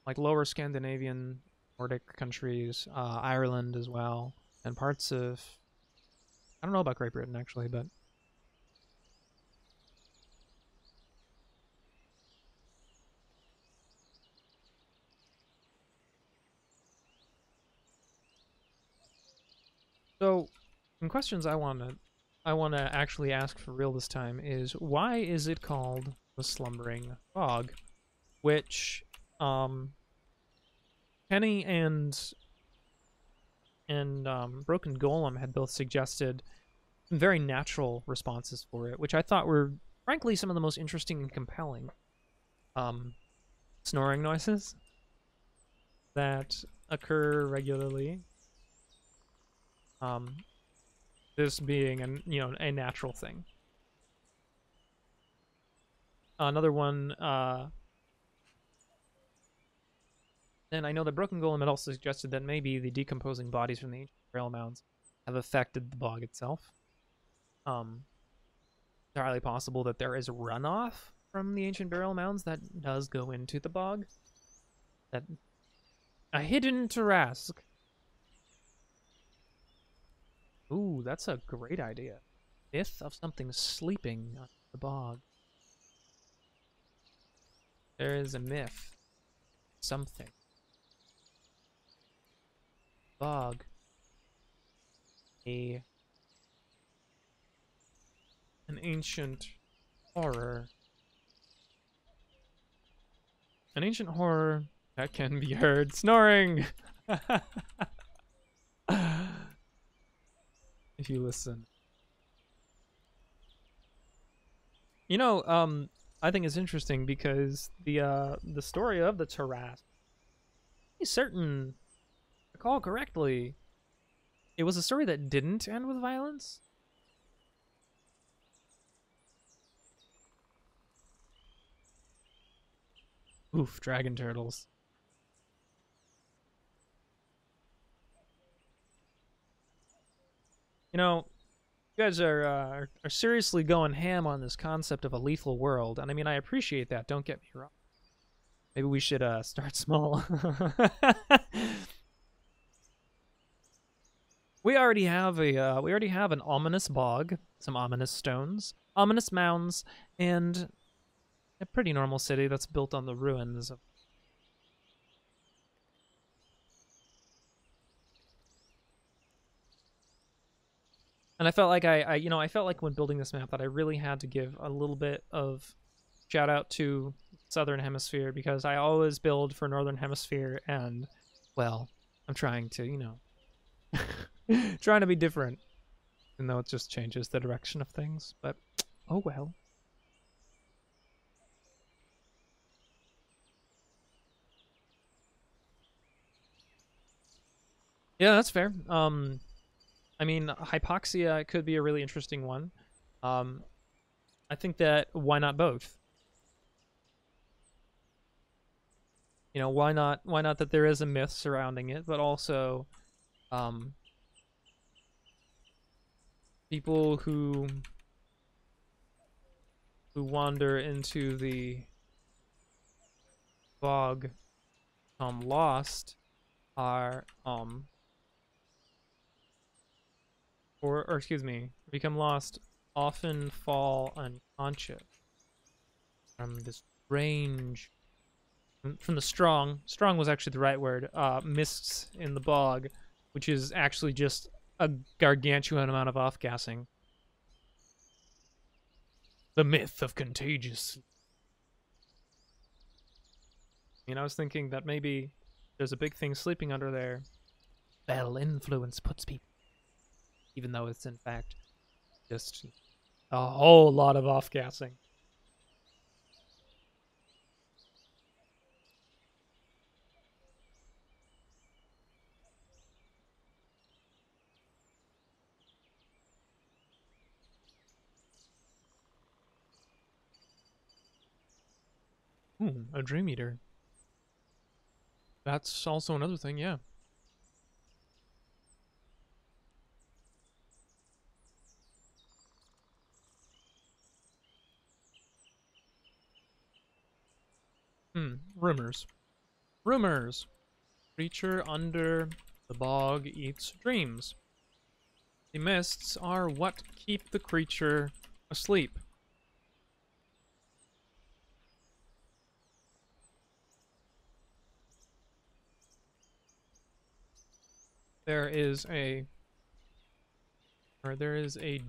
like lower Scandinavian, Nordic countries, Ireland as well, and parts of, I don't know about Great Britain actually, but so some questions I want to actually ask for real this time is, why is it called the Slumbering Bog? Which Kenny and Broken Golem had both suggested some very natural responses for it, which I thought were frankly some of the most interesting and compelling. Snoring noises that occur regularly. This being a natural thing. Another one, and I know that Broken Golem had also suggested that maybe the decomposing bodies from the ancient burial mounds have affected the bog itself. Entirely possible that there is runoff from the ancient burial mounds that does go into the bog. That a hidden Tarrasque. Ooh, that's a great idea. Myth of something sleeping on the bog. There is a myth. Something. Bog. An ancient horror. An ancient horror that can be heard snoring. If you listen. I think it's interesting because the story of the Tarrasque, I'm certain, if I recall correctly, it was a story that didn't end with violence. Oof, dragon turtles. You guys are seriously going ham on this concept of a lethal world, and I mean, I appreciate that. Don't get me wrong. Maybe we should start small. We already have an ominous bog, some ominous stones, ominous mounds, and a pretty normal city that's built on the ruins of. And I felt like I felt like when building this map that I really had to give a little bit of shout out to Southern Hemisphere, because I always build for Northern Hemisphere, and well, I'm trying to, trying to be different, even though it just changes the direction of things. But oh well. Yeah, that's fair. I mean, hypoxia could be a really interesting one. I think that why not both? Why not? Why not that there is a myth surrounding it, but also, people who wander into the bog, lost, are or excuse me, become lost, often fall unconscious from this range, from the strong was actually the right word, mists in the bog, which is actually just a gargantuan amount of off-gassing. The myth of contagious. I was thinking that maybe there's a big thing sleeping under there. Bell influence puts people, even though it's in fact just a whole lot of off-gassing. A Dream Eater. That's also another thing, yeah. Rumors. Rumors. Creature under the bog eats dreams. The mists are what keep the creature asleep. There is a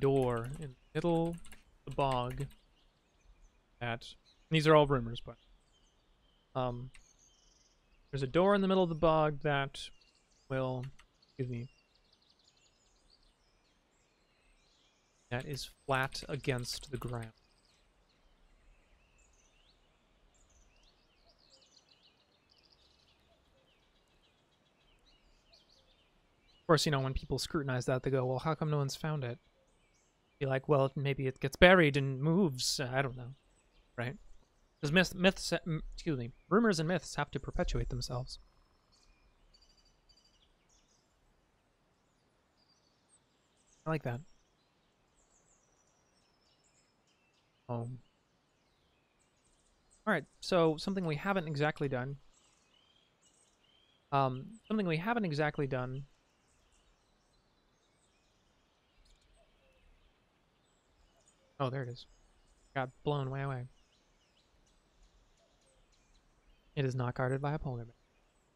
door in the middle of the bog that, these are all rumors, but there's a door in the middle of the bog that will, excuse me, that is flat against the ground. Of course, when people scrutinize that, they go, well, how come no one's found it? Be like, well, maybe it gets buried and moves. I don't know, right? Because rumors and myths have to perpetuate themselves. I like that. All right, so something we haven't exactly done. Something we haven't exactly done. Oh, there it is. Got blown way away. It is not guarded by a polar bear.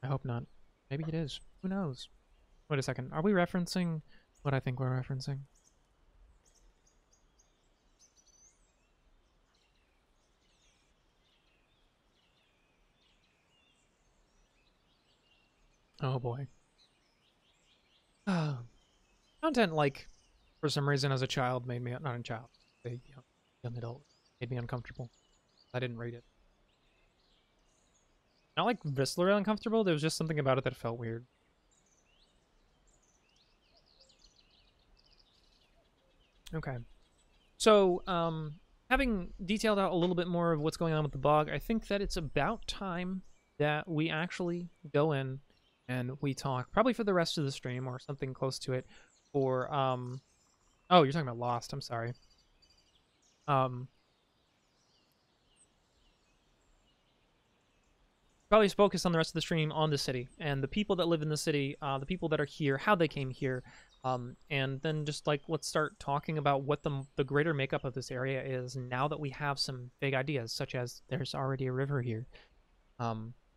I hope not. Maybe it is. Who knows? Wait a second. Are we referencing what I think we're referencing? Oh boy. Content, like, for some reason as a child made me, not a child, a young adult, made me uncomfortable. I didn't read it. Not like viscerally uncomfortable, there was just something about it that felt weird. Okay. So, having detailed out a little bit more of what's going on with the bog, I think that it's about time that we actually go in and we talk, probably for the rest of the stream or something close to it, for, oh, you're talking about Lost, I'm sorry. Probably focus on the rest of the stream on the city and the people that live in the city, the people that are here, how they came here, and then just like let's start talking about what the greater makeup of this area is now that we have some big ideas, such as there's already a river here.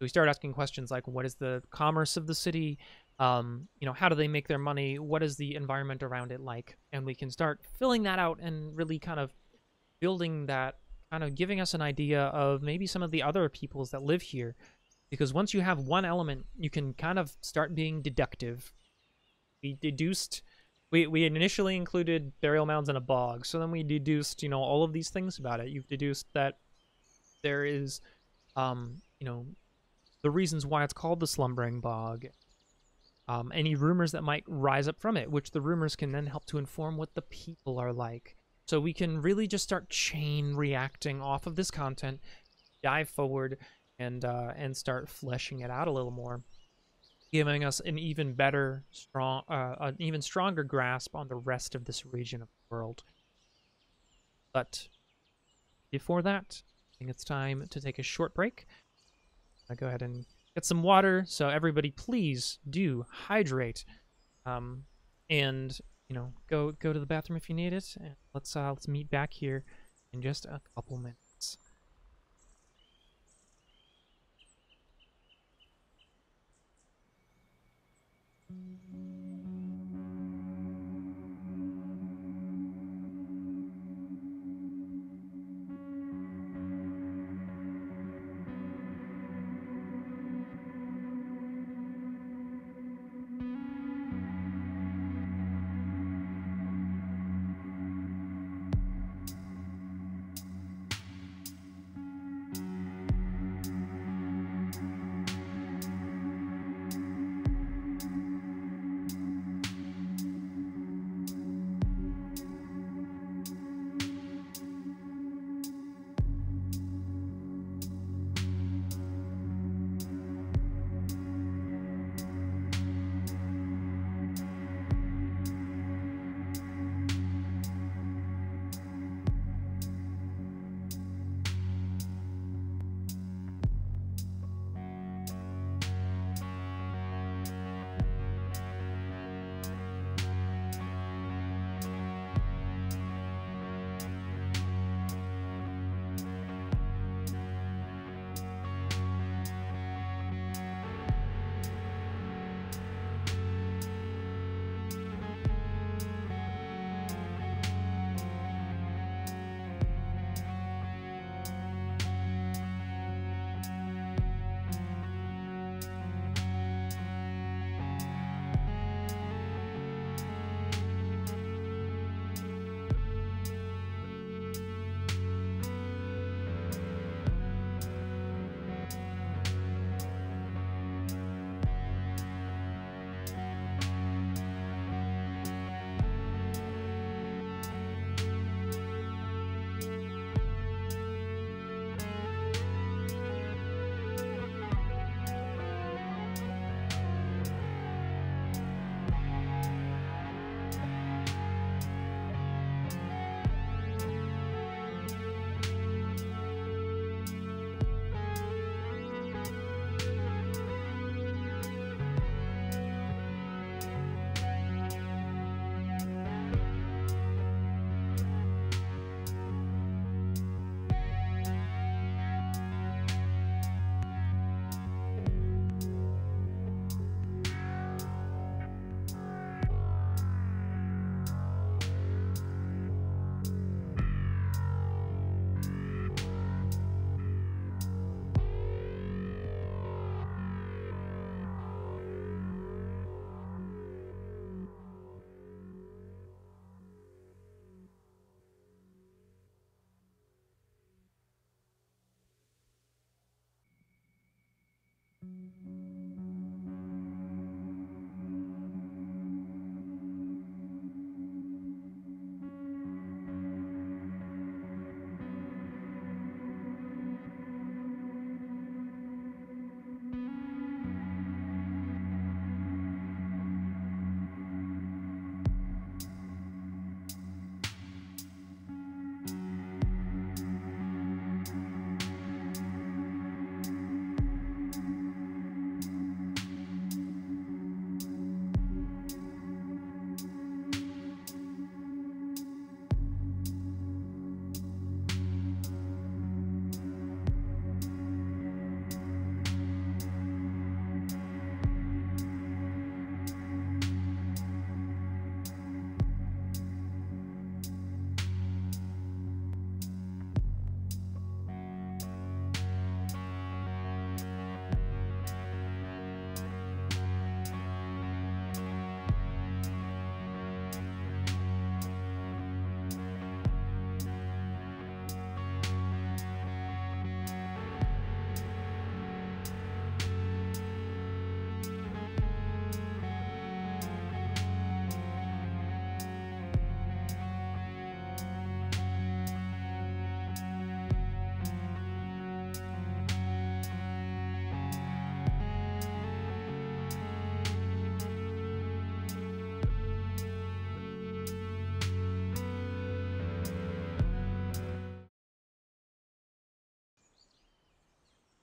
We start asking questions like, what is the commerce of the city? You know, how do they make their money? What is the environment around it like? And we can start filling that out and really kind of building that, kind of giving us an idea of maybe some of the other peoples that live here. Because once you have one element, you can kind of start being deductive. We deduced, we initially included burial mounds in a bog, so then we deduced, you know, all of these things about it. You've deduced that there is, you know, the reasons why it's called the slumbering bog, any rumors that might rise up from it, which the rumors can then help to inform what the people are like. So we can really just start chain reacting off of this content, dive forward, and start fleshing it out a little more, giving us an even better, an even stronger grasp on the rest of this region of the world. But before that, I think it's time to take a short break. I'll go ahead and get some water. So everybody, please do hydrate, and you know, go to the bathroom if you need it. And let's meet back here in just a couple minutes.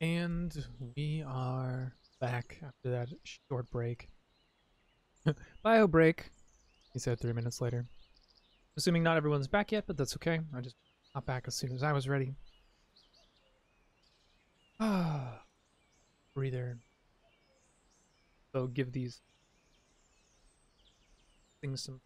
And we are back after that short break. Bio break, he said 3 minutes later. Assuming not everyone's back yet, but that's okay. I just got back as soon as I was ready. Ah, breather. So give these things some.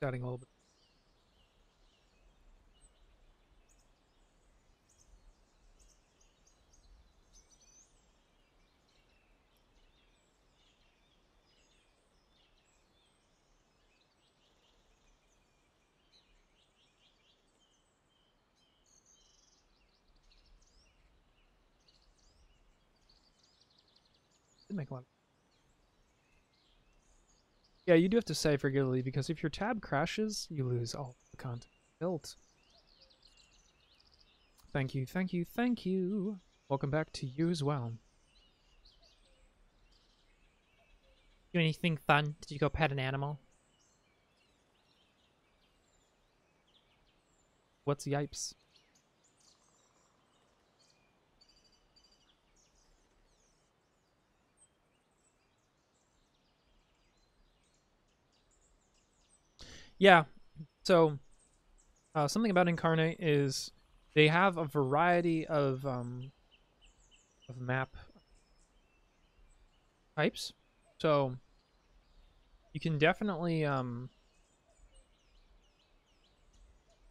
Adding a little bit. Did make a lot. Yeah, you do have to save regularly because if your tab crashes, you lose all the content built. Thank you, thank you, thank you. Welcome back to you as well. Do anything fun? Did you go pet an animal? What's yipes? Yeah, so something about Incarnate is they have a variety of map types. So you can definitely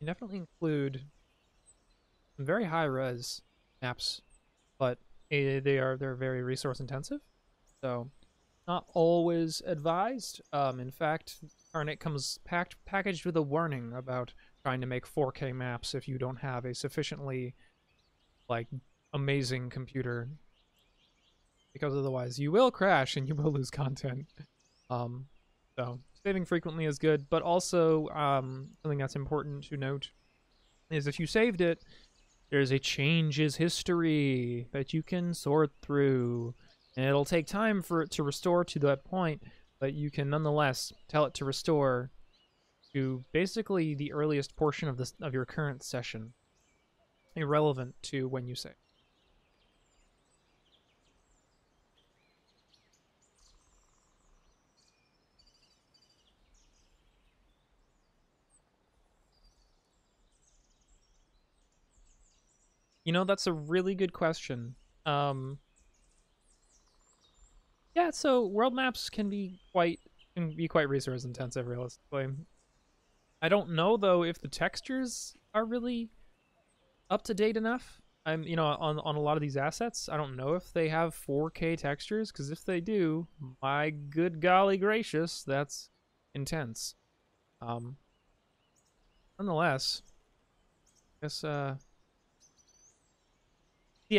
include some very high res maps, but they're very resource intensive. So not always advised. In fact, Incarnate comes packaged with a warning about trying to make 4K maps if you don't have a sufficiently like amazing computer, because otherwise you will crash and you will lose content. Um, so saving frequently is good, but also something that's important to note is if you saved it, there's a changes history that you can sort through, and it'll take time for it to restore to that point, but you can nonetheless tell it to restore to basically the earliest portion of this of your current session, irrelevant to when you save. You know, that's a really good question. Um, yeah, so world maps can be quite resource intensive, realistically. I don't know though if the textures are really up to date enough. I'm, on a lot of these assets, I don't know if they have 4K textures, because if they do, my good golly gracious, that's intense. Um, Nonetheless, I guess the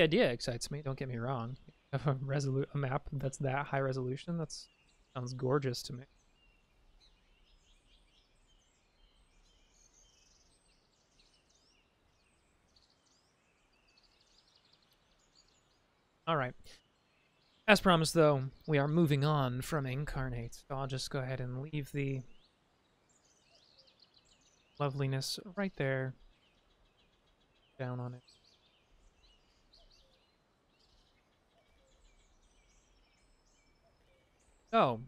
idea excites me. Don't get me wrong. A map that's that high resolution, that's sounds gorgeous to me. All right. As promised, though, we are moving on from Incarnate, so I'll just go ahead and leave the loveliness right there, down on it. So,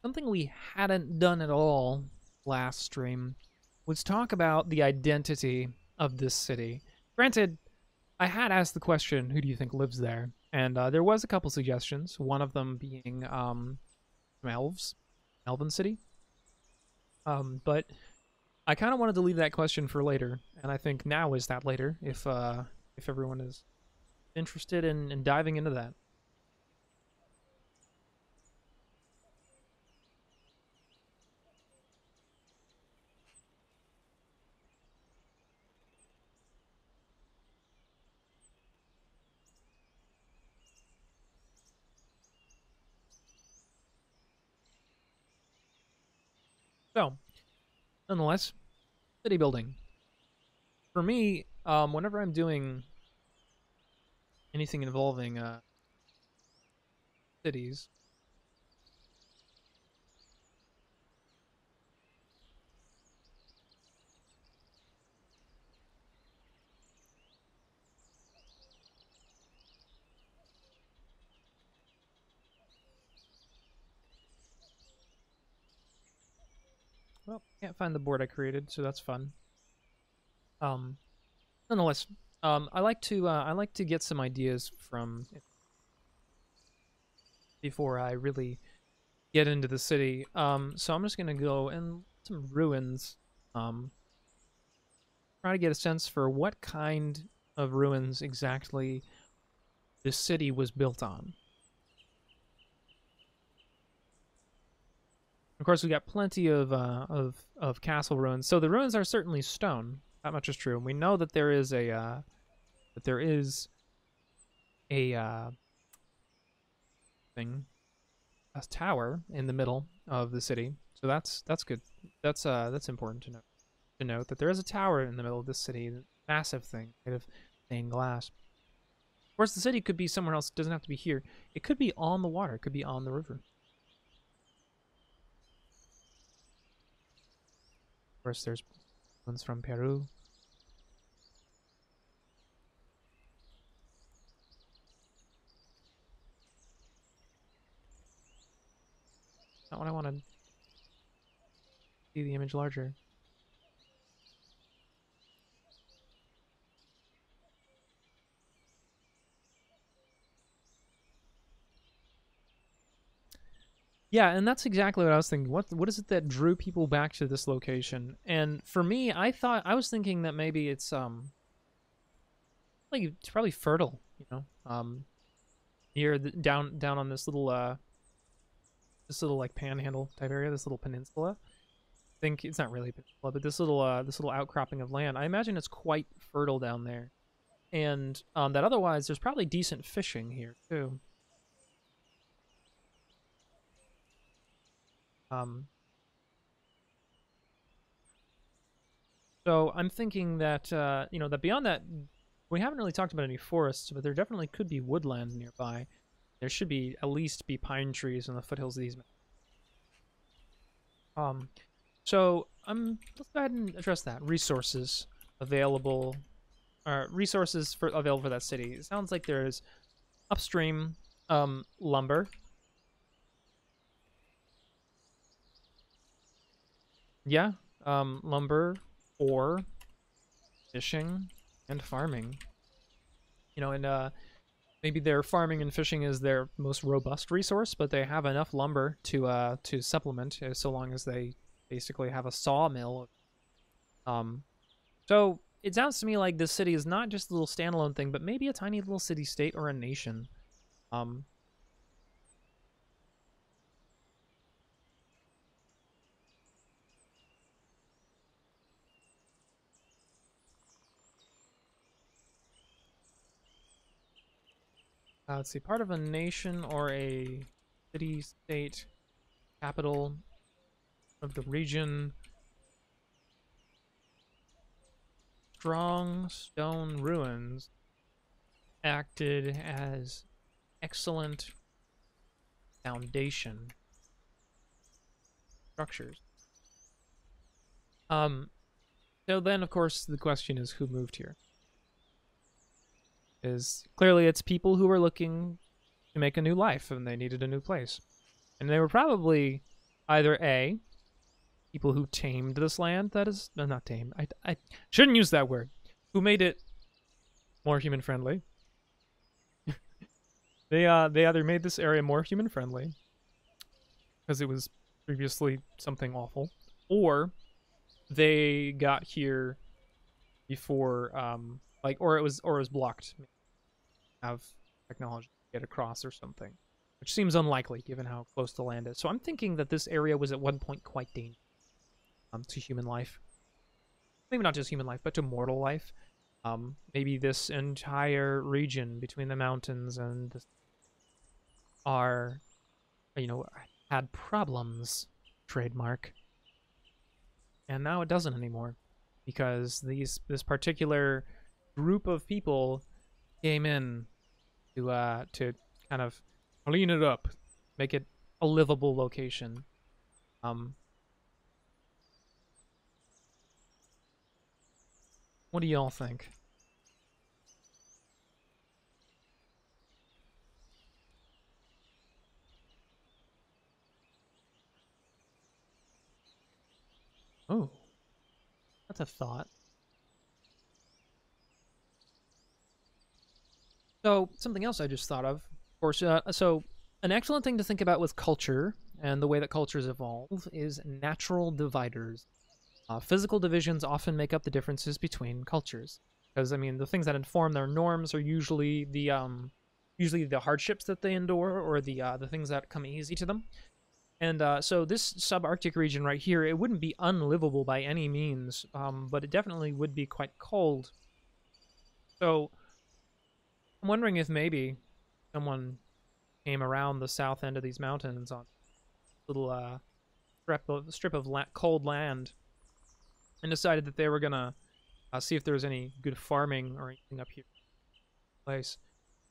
something we hadn't done at all last stream was talk about the identity of this city. Granted, I had asked the question, who do you think lives there? And there was a couple suggestions, one of them being elves, Elven City. But I kind of wanted to leave that question for later, and I think now is that later, if everyone is interested in diving into that. So, nonetheless, city building. For me, whenever I'm doing anything involving cities, well, can't find the board I created, so that's fun. Um, nonetheless, I like to get some ideas from before I really get into the city. So I'm just gonna go and some ruins. Try to get a sense for what kind of ruins exactly this city was built on. Of course, we got plenty of castle ruins. So the ruins are certainly stone. That much is true. And we know that there is a thing, a tower in the middle of the city. So that's good. That's important to note that there is a tower in the middle of this city, massive thing made of stained glass. Of course, the city could be somewhere else. It doesn't have to be here. It could be on the water. It could be on the river. Of course, there's ones from Peru. Not what I wanted. See the image larger. Yeah, and that's exactly what I was thinking. What is it that drew people back to this location? And for me, I was thinking that maybe it's like it's probably fertile, you know, near down on this little like panhandle type area, this little peninsula. I think it's not really a peninsula, but this little outcropping of land. I imagine it's quite fertile down there, and that otherwise there's probably decent fishing here too. Um, So I'm thinking that that beyond that, we haven't really talked about any forests, but there definitely could be woodland nearby. There should be at least be pine trees in the foothills of these mountains. So let's go ahead and address that. Resources available, resources for available for that city. It sounds like there's upstream lumber. Yeah, lumber, ore, fishing, and farming. And maybe their farming and fishing is their most robust resource, but they have enough lumber to supplement, so long as they basically have a sawmill. Um, so it sounds to me like this city is not just a little standalone thing, but maybe a tiny little city-state or a nation. Um, let's see, part of a nation or a city-state capital of the region. Strong stone ruins acted as excellent foundation structures. So then, of course, the question is who moved here? Is clearly it's people who were looking to make a new life and they needed a new place. And they were probably either A, people who tamed this land, that is, no, not tamed, I shouldn't use that word, who made it more human friendly. They either made this area more human friendly because it was previously something awful, or they got here before or it was blocked. Have technology to get across or something, which seems unlikely given how close the land is. So I'm thinking that this area was at one point quite dangerous to human life. Maybe not just human life, but to mortal life. Maybe this entire region between the mountains and the are, had problems. Trademark. and now it doesn't anymore because this particular group of people came in to kind of clean it up, make it a livable location. What do y'all think? Oh, that's a thought. So something else I just thought of course, so an excellent thing to think about with culture and the way that cultures evolve is natural dividers. Physical divisions often make up the differences between cultures, because I mean the things that inform their norms are usually the hardships that they endure or the things that come easy to them. And so this subarctic region right here, it wouldn't be unlivable by any means, but it definitely would be quite cold. So I'm wondering if maybe someone came around the south end of these mountains on a little strip of cold land and decided that they were gonna see if there was any good farming or anything up here in the place.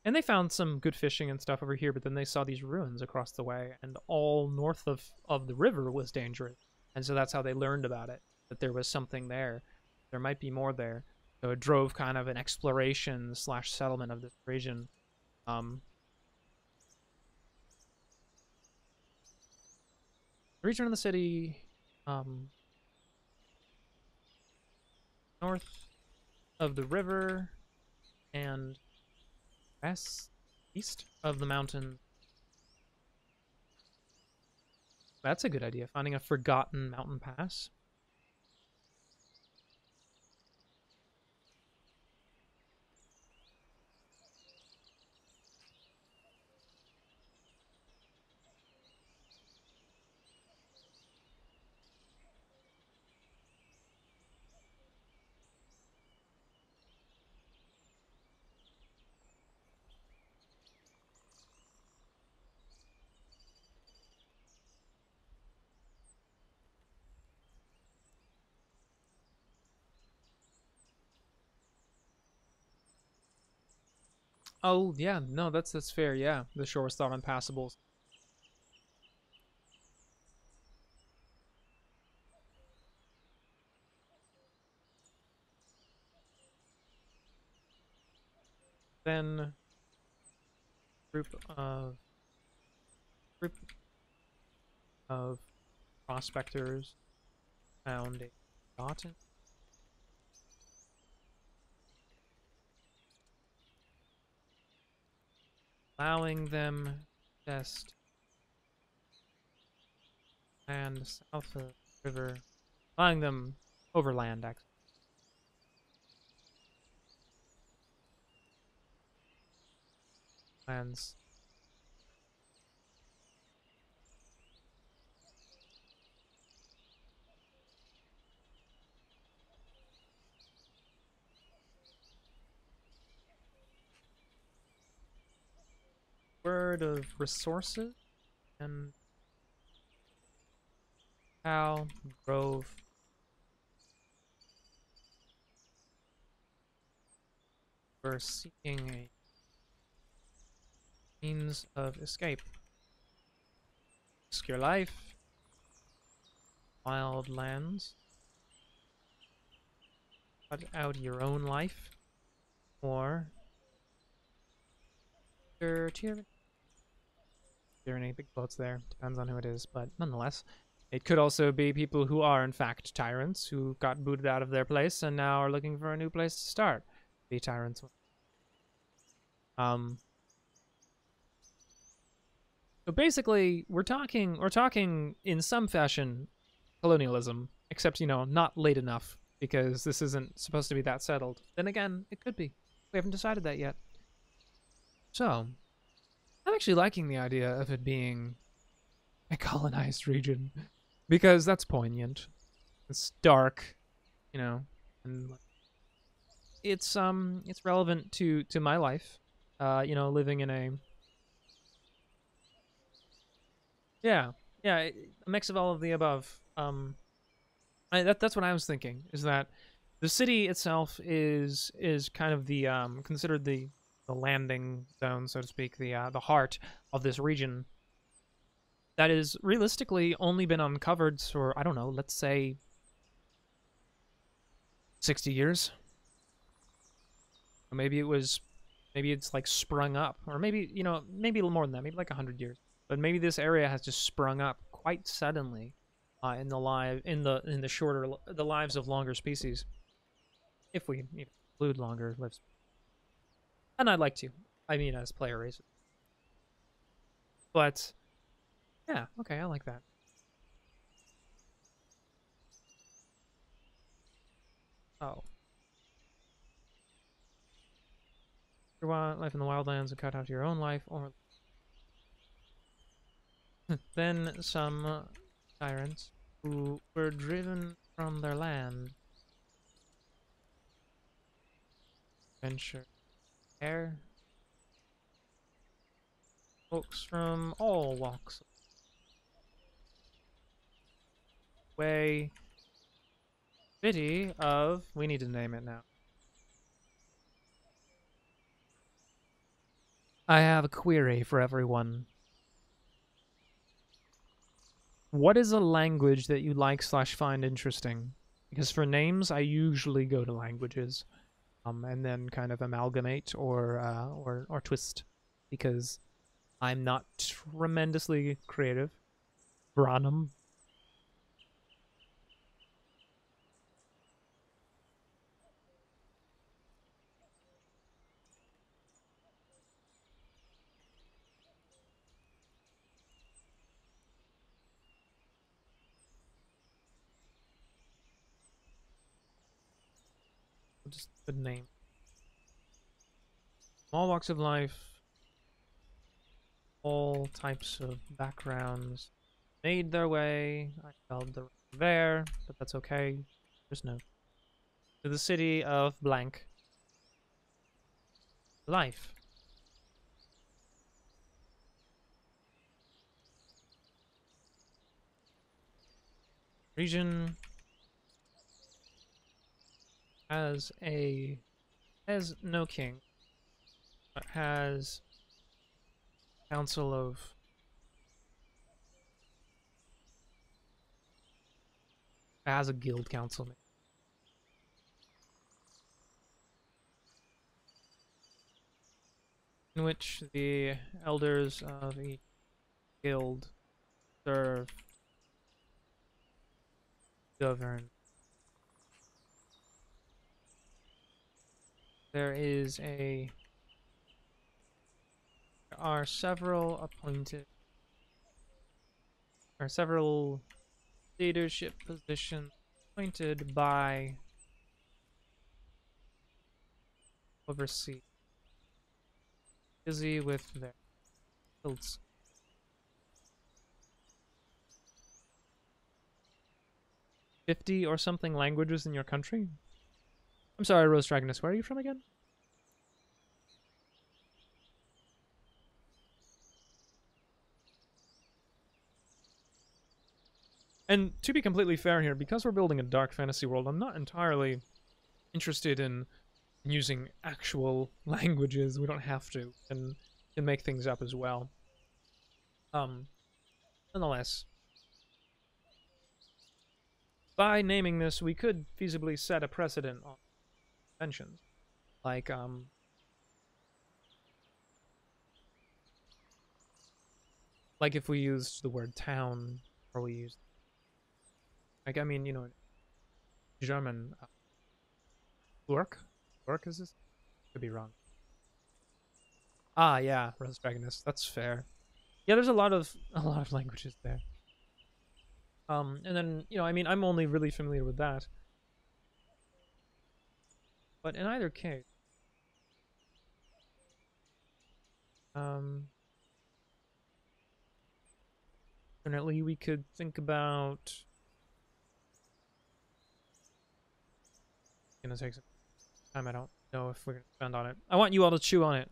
And they found some good fishing and stuff over here, but then they saw these ruins across the way, and all north of the river was dangerous. And so that's how they learned about it, that there was something there. There might be more there. So it drove kind of an exploration / settlement of this region. The region of the city, north of the river and east of the mountain. That's a good idea. Finding a forgotten mountain pass. Oh yeah, no, that's fair. Yeah, the shores thought impassable. Then group of group of prospectors found a forgotten, allowing them test land south of the river, allowing them overland actually. Lands. Word of resources and Cow Grove. We're seeking a means of escape. Risk your life. Wild lands. Cut out your own life. Or tyranny. Big quotes there. Depends on who it is, but nonetheless. It could also be people who are in fact tyrants who got booted out of their place and now are looking for a new place to start. Be tyrants. So basically, we're talking in some fashion colonialism, except, you know, not late enough because this isn't supposed to be that settled. Then again, it could be. We haven't decided that yet. So, I'm actually liking the idea of it being a colonized region because that's poignant. It's dark, you know, and it's relevant to my life. You know, living in a yeah, a mix of all of the above. That's what I was thinking. Is that the city itself is kind of the considered the landing zone, so to speak, the heart of this region that is realistically only been uncovered for, I don't know, let's say 60 years. Or maybe it's like sprung up, or maybe, maybe a little more than that, maybe like 100 years. But maybe this area has just sprung up quite suddenly in the lives of longer species, if we include longer lives. And I'd like to, I mean, as player races. But yeah, okay, I like that. Oh, your life in the wildlands and cut out your own life, or then some tyrants who were driven from their land venture air. Folks from all walks of the way. City of, we need to name it now. I have a query for everyone. What is a language that you like / find interesting? Because for names, I usually go to languages, and then kind of amalgamate or twist, because I'm not tremendously creative. Branum. Just the name. All walks of life, all types of backgrounds made their way. I spelled the there, but that's okay. There's no. To the city of blank. Life. Region has no king, but has council of has a guild council in which the elders of each guild serve, govern. There are several leadership positions appointed by oversee. Busy with their guilds. $50 or something languages in your country? I'm sorry, Rose Dragoness, where are you from again? And to be completely fair here, because we're building a dark fantasy world, I'm not entirely interested in using actual languages. We don't have to, and can make things up as well. Nonetheless, by naming this, we could feasibly set a precedent on conventions, like if we used the word town, or we used, like, I mean, German. Work is this? Could be wrong. Ah, yeah, Rose Dragoness. That's fair. Yeah, there's a lot of languages there. And then, I mean, I'm only really familiar with that. But in either case, definitely we could think about. It's gonna take some time. I don't know if we're gonna spend on it. I want you all to chew on it.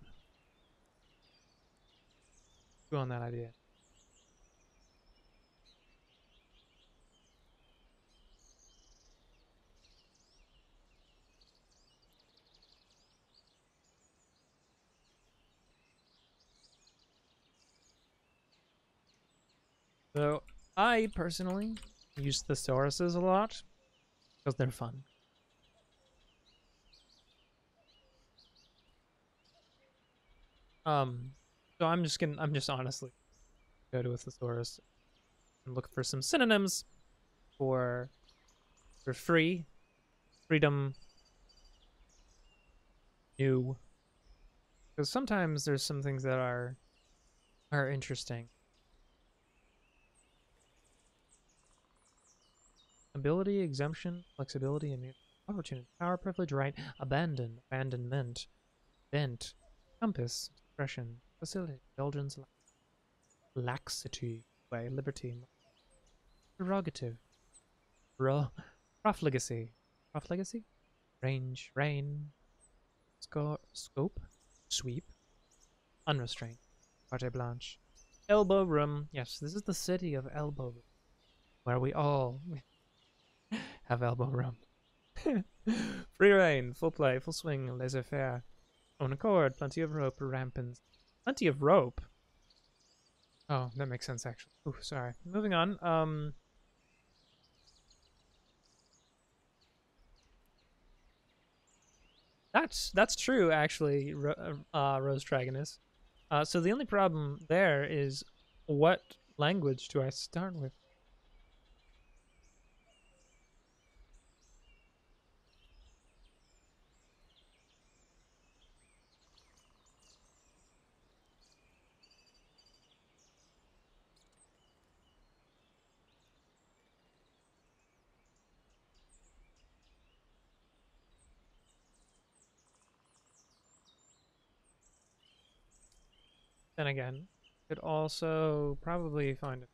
Chew on that idea. So I personally use thesauruses a lot because they're fun. So I'm just honestly go to a thesaurus and look for some synonyms for free, freedom, new. Because sometimes there's some things that are interesting. Ability, exemption, flexibility, immunity, opportunity, power, privilege, right, abandon, abandonment, bent, compass, discretion, facility, indulgence, laxity, way, liberty, prerogative, profligacy, profligacy, range, reign, scope, sweep, unrestrained, carte blanche, elbow room. Yes, this is the city of elbow room, where we all have elbow room. Free reign, full play, full swing, laissez-faire, own accord, plenty of rope, rampant. Plenty of rope? Oh, that makes sense, actually. Ooh, sorry. Moving on. That's true, actually, Rose Dragoness. So the only problem there is, what language do I start with? Then again, could also probably find it.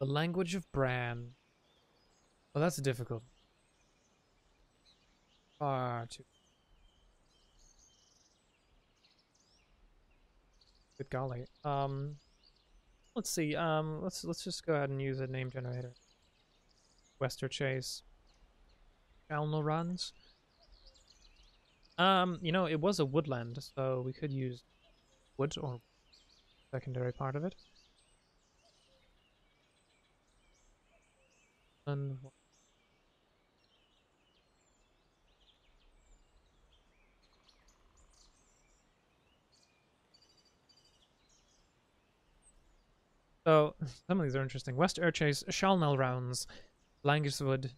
The language of Bran. Well, that's difficult. Far too. Good golly. Let's see. Let's just go ahead and use a name generator. Wester Chase. Alno runs. It was a woodland, so we could use wood or secondary part of it. And so some of these are interesting. West Urchase, Shalnel rounds, Languswood.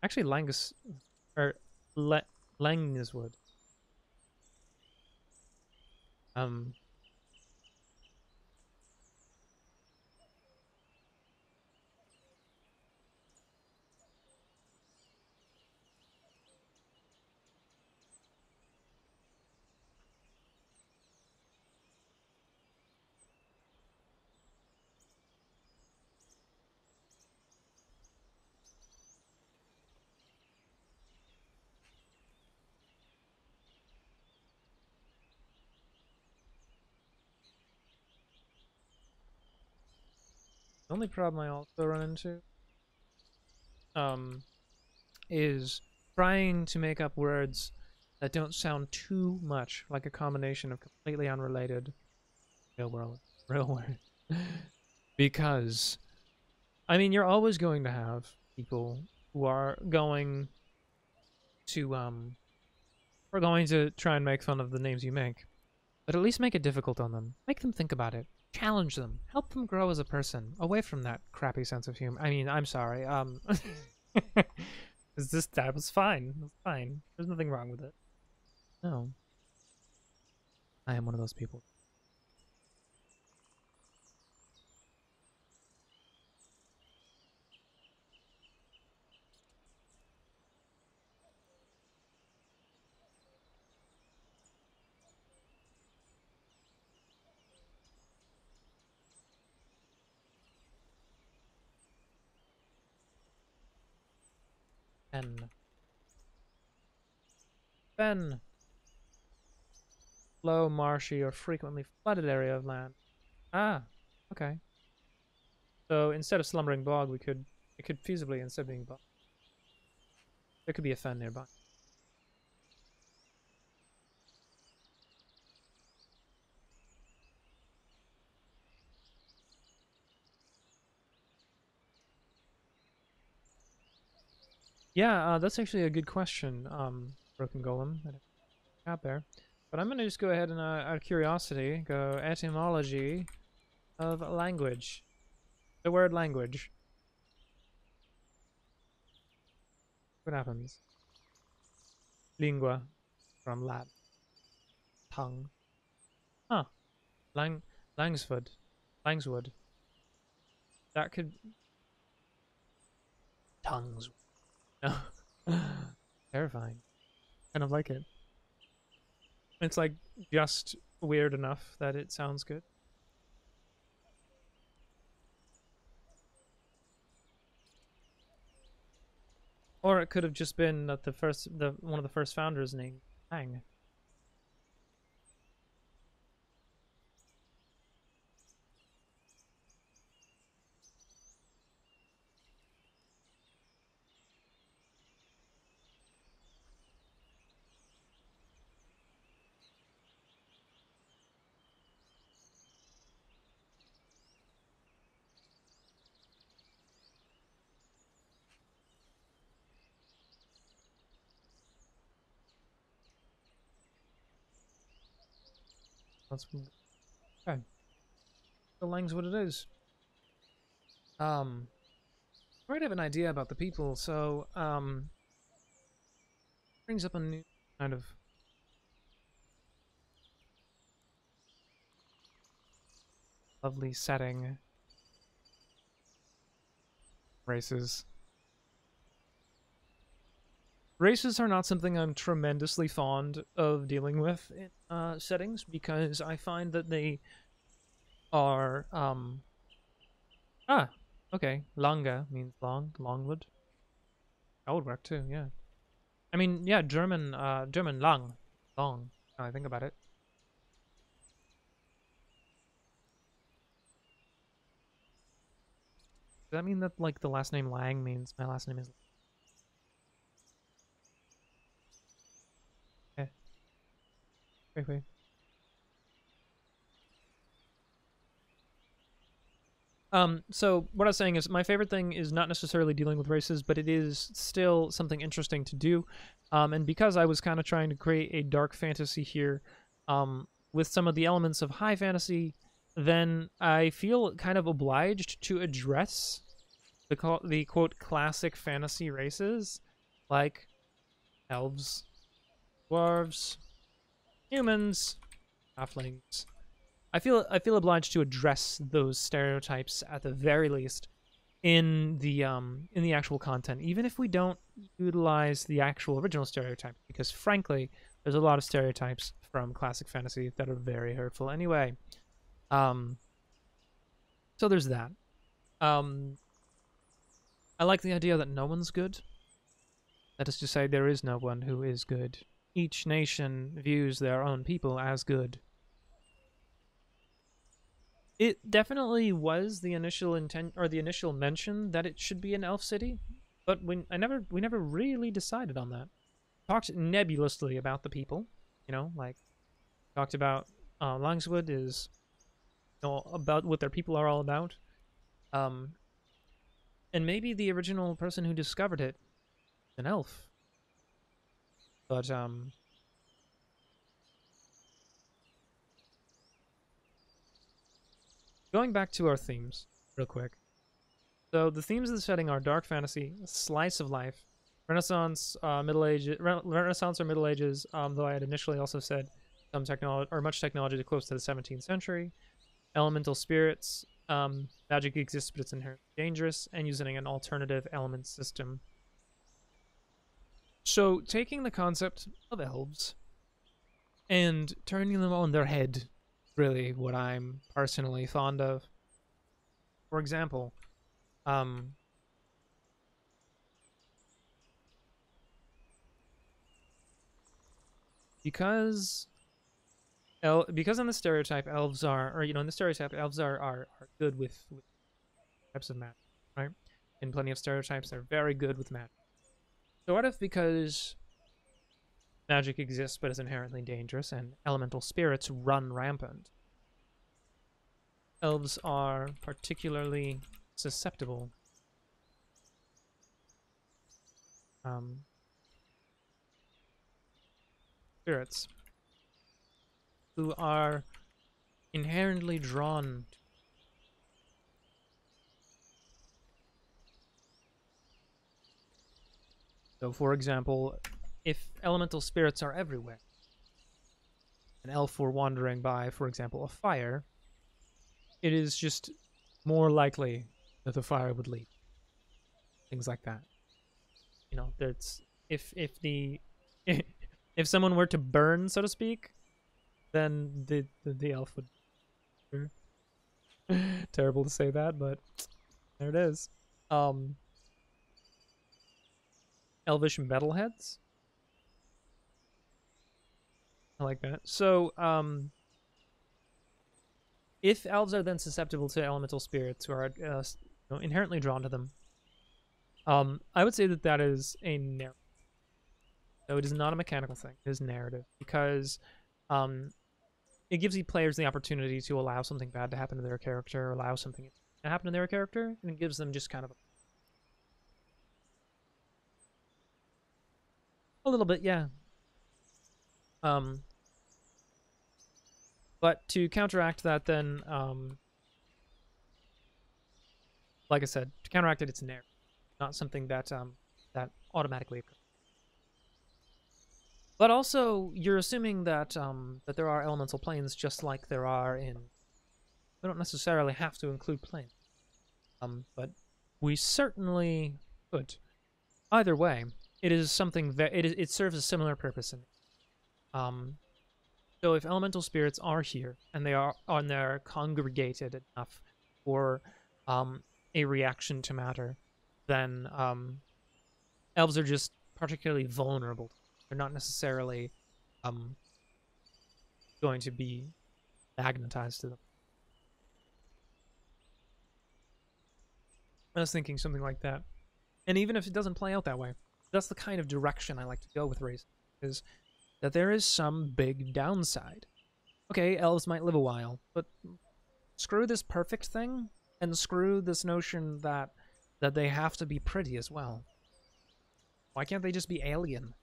Actually, Langus or Languswood. Um, the only problem I also run into um is trying to make up words that don't sound too much like a combination of completely unrelated real world real word. Because I mean, you're always going to have people who are going to try and make fun of the names you make, but at least make it difficult on them. Make them think about it. Challenge them. Help them grow as a person away from that crappy sense of humor. I mean, I'm sorry. That was fine. It was fine. There's nothing wrong with it. No. I am one of those people. Ben. Ben. low, marshy, or frequently flooded area of land. Ah, okay. So instead of slumbering bog, it could feasibly, instead of being bog, there could be a fen nearby. Yeah, that's actually a good question, Broken Golem. That I got there. But I'm gonna just go ahead and, out of curiosity, go etymology of language. The word language. What happens? Lingua, from Latin. Tongue. Huh. Lang Langswood. Langswood. That could... Tongues. No. Terrifying. Kind of like it. It's like just weird enough that it sounds good. Or it could have just been that one of the first founders named Lang. That's okay. The Lang's what it is. I might have an idea about the people, so brings up a new kind of lovely setting. Races. Races are not something I'm tremendously fond of dealing with in settings because I find that they are okay. Langa means long, longwood. That would work too, yeah. I mean, yeah, German lang, long. Now I think about it. Does that mean that like the last name Lang means my last name is? Okay. Wait. So what I was saying is my favorite thing is not necessarily dealing with races, but it is still something interesting to do. And because I was kind of trying to create a dark fantasy here, with some of the elements of high fantasy, then I feel kind of obliged to address the quote classic fantasy races, like elves, dwarves, humans, halflings. I feel obliged to address those stereotypes at the very least in the actual content, even if we don't utilize the actual original stereotype, because frankly, there's a lot of stereotypes from classic fantasy that are very hurtful anyway. So there's that. I like the idea that no one's good. That is to say, there is no one who is good. Each nation views their own people as good. It definitely was the initial intent or the initial mention that it should be an elf city, but we never really decided on that. Talked nebulously about the people, like talked about Langswood is about what their people are all about. And maybe the original person who discovered it, an elf. But going back to our themes real quick. So the themes of the setting are dark fantasy, slice of life, Renaissance, Middle Ages, Renaissance or Middle Ages. Though I had initially also said some technology or much technology close to the 17th century. Elemental spirits. Magic exists, but it's inherently dangerous, and using an alternative element system. So taking the concept of elves and turning them on their head, really what I'm personally fond of. For example, because Because in the stereotype, elves are, or in the stereotype, elves are good with types of magic, right? In plenty of stereotypes, they're very good with magic. So what if because magic exists but is inherently dangerous and elemental spirits run rampant, elves are particularly susceptible spirits who are inherently drawn to. So, for example, if elemental spirits are everywhere, an elf were wandering by, for example, a fire, it is just more likely that the fire would leap. Things like that. That's if the if someone were to burn, so to speak, then the elf would. Terrible to say that, but there it is. Elvish metalheads. I like that. So, if elves are then susceptible to elemental spirits who are inherently drawn to them, I would say that is a narrative. So it is not a mechanical thing. It is narrative because it gives the players the opportunity to allow something bad to happen to their character, allow something to happen to their character, and it gives them just kind of a little bit, yeah. But to counteract that, then, like I said, to counteract it, it's narrative, not something that that automatically occurs. But also, you're assuming that that there are elemental planes, just like there are in. We don't necessarily have to include planes, but we certainly could. Either way, it is something that it serves a similar purpose. So if elemental spirits are here and they're congregated enough for a reaction to matter, then elves are just particularly vulnerable. They're not necessarily going to be magnetized to them. I was thinking something like that. And even if it doesn't play out that way, that's the kind of direction I like to go with race, is that there is some big downside. Okay, elves might live a while, but screw this perfect thing, and screw this notion that they have to be pretty as well. Why can't they just be alien?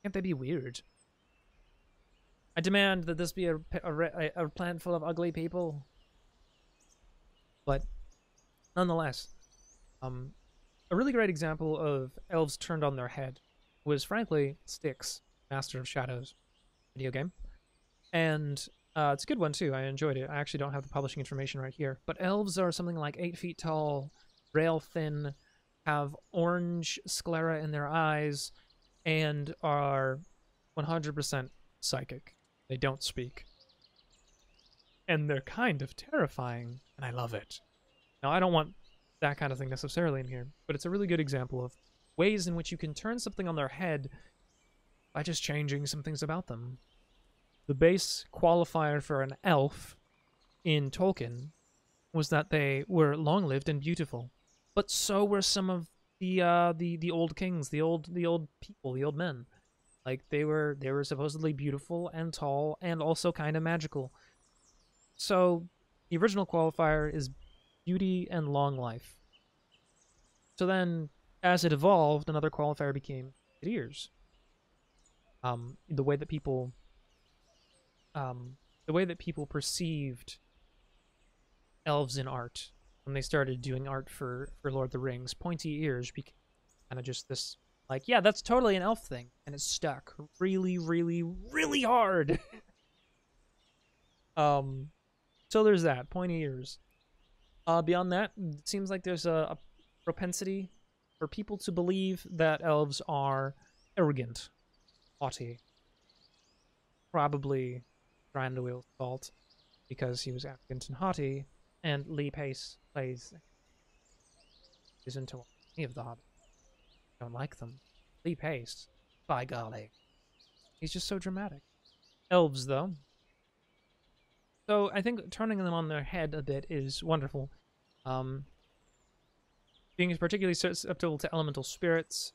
Can't they be weird? I demand that this be a planet full of ugly people. But nonetheless, a really great example of elves turned on their head was, frankly, Styx, Master of Shadows video game. And it's a good one, too. I enjoyed it. I actually don't have the publishing information right here. But elves are something like 8 feet tall, rail thin, have orange sclera in their eyes, and are 100% psychic. They don't speak. And they're kind of terrifying, and I love it. Now, I don't want that kind of thing necessarily in here, but it's a really good example of ways in which you can turn something on their head by just changing some things about them. The base qualifier for an elf in Tolkien was that they were long-lived and beautiful, but so were some of the old kings, the old people, the old men. Like they were supposedly beautiful and tall and also kind of magical. So the original qualifier is beauty and long life. So then, as it evolved, another qualifier became ears. The way that people perceived elves in art when they started doing art for Lord of the Rings, pointy ears became kind of just this, like, yeah, that's totally an elf thing, and it stuck really, really, really hard. So there's that, pointy ears. Beyond that, it seems like there's a propensity for people to believe that elves are arrogant, haughty. Probably Thranduil's fault, because he was arrogant and haughty, and Lee Pace isn't any of the hobbits. Don't like them. Lee Pace, by golly, he's just so dramatic. Elves, though, So I think turning them on their head a bit is wonderful. Being particularly susceptible to elemental spirits.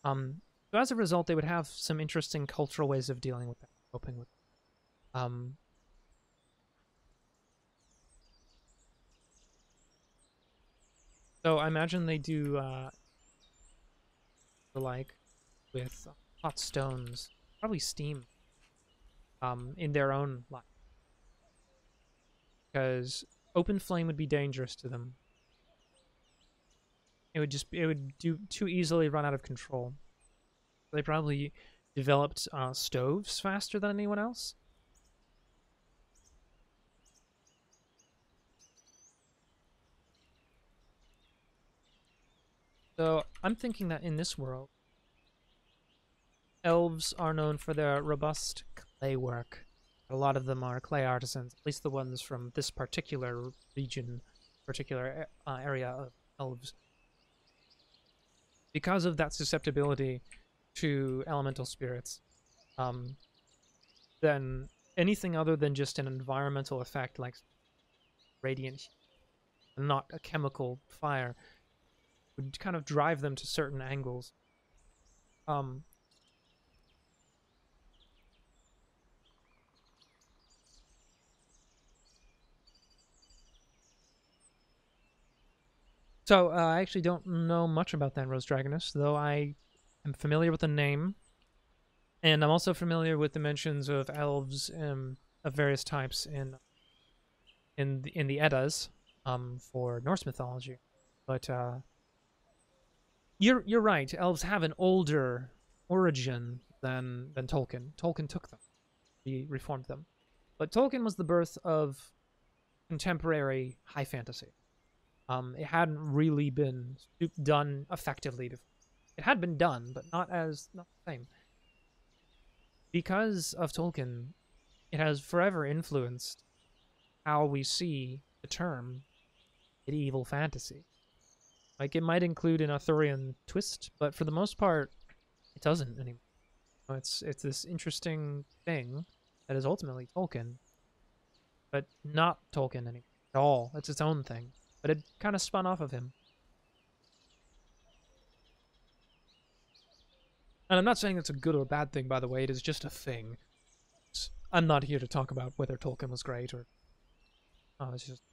So as a result, they would have some interesting cultural ways of dealing with that, coping with it. So I imagine they do the like with hot stones, probably steam, in their own life, because open flame would be dangerous to them. It would do too easily run out of control. They probably developed stoves faster than anyone else. So I'm thinking that in this world, elves are known for their robust clay work. A lot of them are clay artisans, at least the ones from this particular region, particular area of elves. Because of that susceptibility to elemental spirits, then anything other than just an environmental effect like radiant heat, and not a chemical fire, would kind of drive them to certain angles. So I actually don't know much about that Rose Dragoness, though I am familiar with the name, and I'm also familiar with the mentions of elves of various types in the Eddas for Norse mythology. But you're right. Elves have an older origin than Tolkien. Tolkien took them, he reformed them, but Tolkien was the birth of contemporary high fantasy. It hadn't really been done effectively before. It had been done, but not the same. Because of Tolkien, it has forever influenced how we see the term medieval fantasy. Like, it might include an Arthurian twist, but for the most part, it doesn't anymore. It's this interesting thing that is ultimately Tolkien, but not Tolkien anymore at all. It's its own thing. But it kind of spun off of him. And I'm not saying it's a good or bad thing, by the way. It is just a thing. I'm not here to talk about whether Tolkien was great or... Oh, it's just...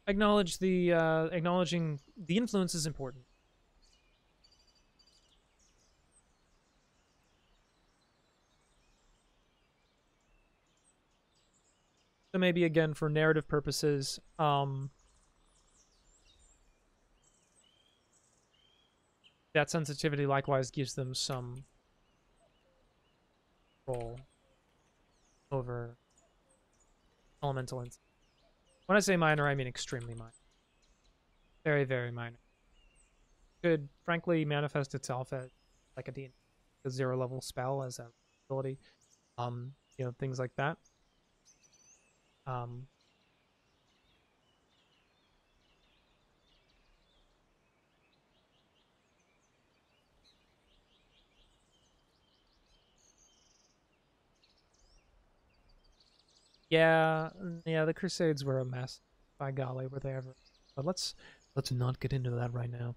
acknowledging the influence is important. So maybe, again, for narrative purposes, that sensitivity likewise gives them some control over elemental insight. When I say minor, I mean extremely minor. Very, very minor. Could frankly manifest itself as like a 0-level spell as an ability. Things like that. Yeah, the Crusades were a mess. By golly, were they ever? But let's not get into that right now.